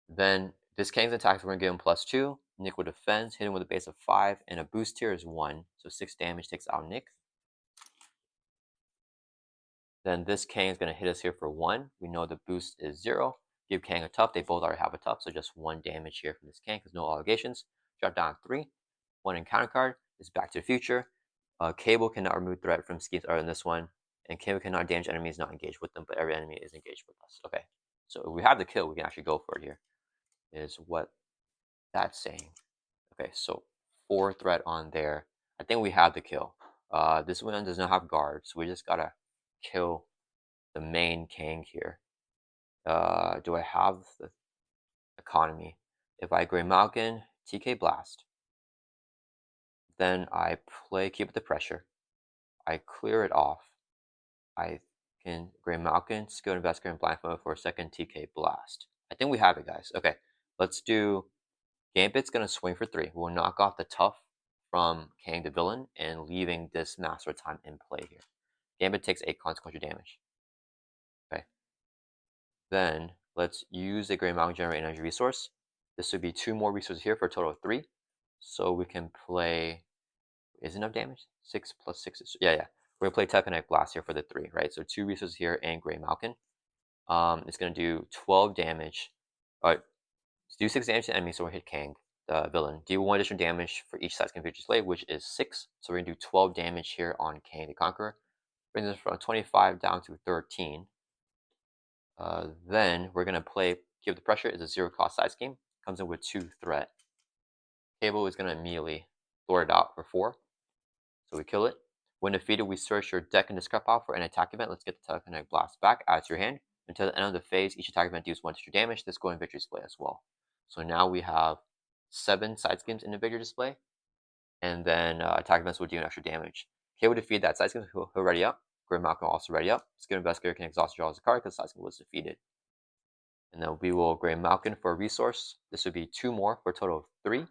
Then this Kang's attacks, we're gonna give him +2. Nick will defend, hit him with a base of 5, and a boost here is 1. So 6 damage takes out Nick. Then this Kang is gonna hit us here for 1. We know the boost is 0. Give Kang a tough. They both already have a tough, so just 1 damage here from this Kang because no obligations. Drop down 3. 1 encounter card is Back to the Future. Cable cannot remove threat from schemes other than this one. And Cable cannot damage enemies not engaged with them, but every enemy is engaged with us. Okay, so if we have the kill, we can actually go for it here. Is what that's saying. Okay, so 4 threat on there. I think we have the kill. This one does not have guards, so we just gotta kill the main Kang here. Do I have the economy? If I Grey Malkin, TK Blast, then I Keep the Pressure. I clear it off. I can Grey Malkin, Skilled Investigator, and Blindfold for a second TK Blast. I think we have it, guys. Okay, let's do. Gambit's gonna swing for 3. We'll knock off the tough from Kang the villain and leaving this Master of Time in play here. Gambit takes 8 consequential damage. Okay. Then let's use the Grey Malkin Generate Energy resource. This would be 2 more resources here for a total of 3. So we can play. Is enough damage? 6 plus 6 is. Yeah. We're gonna play Telekinetic Blast here for the 3, right? So 2 resources here and Grey Malkin. It's gonna do 12 damage. Alright. Do 6 damage to enemy, so we'll hit Kang, the villain. Do 1 additional damage for each side's configured slave, which is 6. So we're gonna do 12 damage here on Kang the Conqueror. Brings us from 25 down to 13. Then we're gonna play Give the Pressure. Is a 0-cost side scheme. Comes in with 2 threat. Cable is gonna immediately thwart it out for 4. So we kill it. When defeated, we search your deck and discard pile for an attack event. Let's get the Telekinetic Blast back. Add it to your hand. Until the end of the phase, each attack event deals 1 extra damage. This goes in Victory Display as well. So now we have 7 side schemes in the victory display, and then attack events will deal an extra damage. K will defeat that side scheme, he'll ready up. Gray Malcolm will also ready up. Skill Investigator can exhaust draws a card because the side scheme was defeated. And then we will Gray Malkin for a resource. This would be 2 more for a total of 3.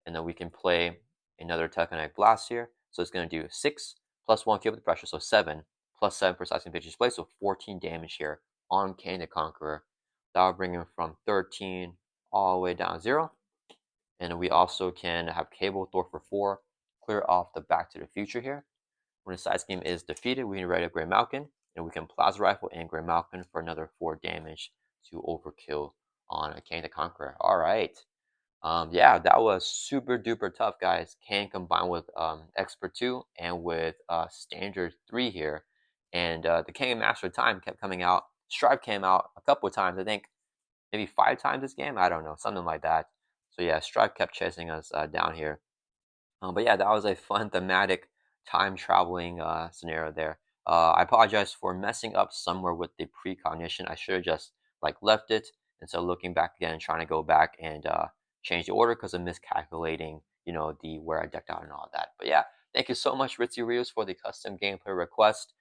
And then we can play another Telekinetic Blast here. So it's going to do 6 plus 1 kill with pressure, so 7 plus 7 for side scheme victory display, so 14 damage here on Kang the Conqueror. That will bring him from 13 all the way down to 0. And we also can have Cable Thor for 4, clear off the Back to the Future here. When the side scheme is defeated, we can ready up Gray Malkin, and we can Plasma Rifle and Gray Malkin for another 4 damage to overkill on a Kang the Conqueror. Alright. Yeah, that was super duper tough, guys. Kang combined with Expert 2 and with Standard 3 here. And the Kang and Master of Time kept coming out. Strive came out a couple of times, I think maybe 5 times this game. I don't know, something like that. So yeah, Strive kept chasing us down here. But yeah, that was a fun thematic time traveling scenario there. I apologize for messing up somewhere with the precognition. I should have just like left it instead of looking back again and trying to go back and change the order because of miscalculating, the where I decked out and all that. But yeah, thank you so much, Ritzy Rios, for the custom gameplay request.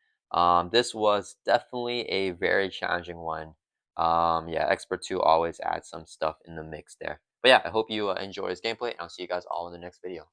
This was definitely a very challenging one. Yeah, Expert 2 always adds some stuff in the mix there. But yeah, I hope you enjoy this gameplay, and I'll see you guys all in the next video.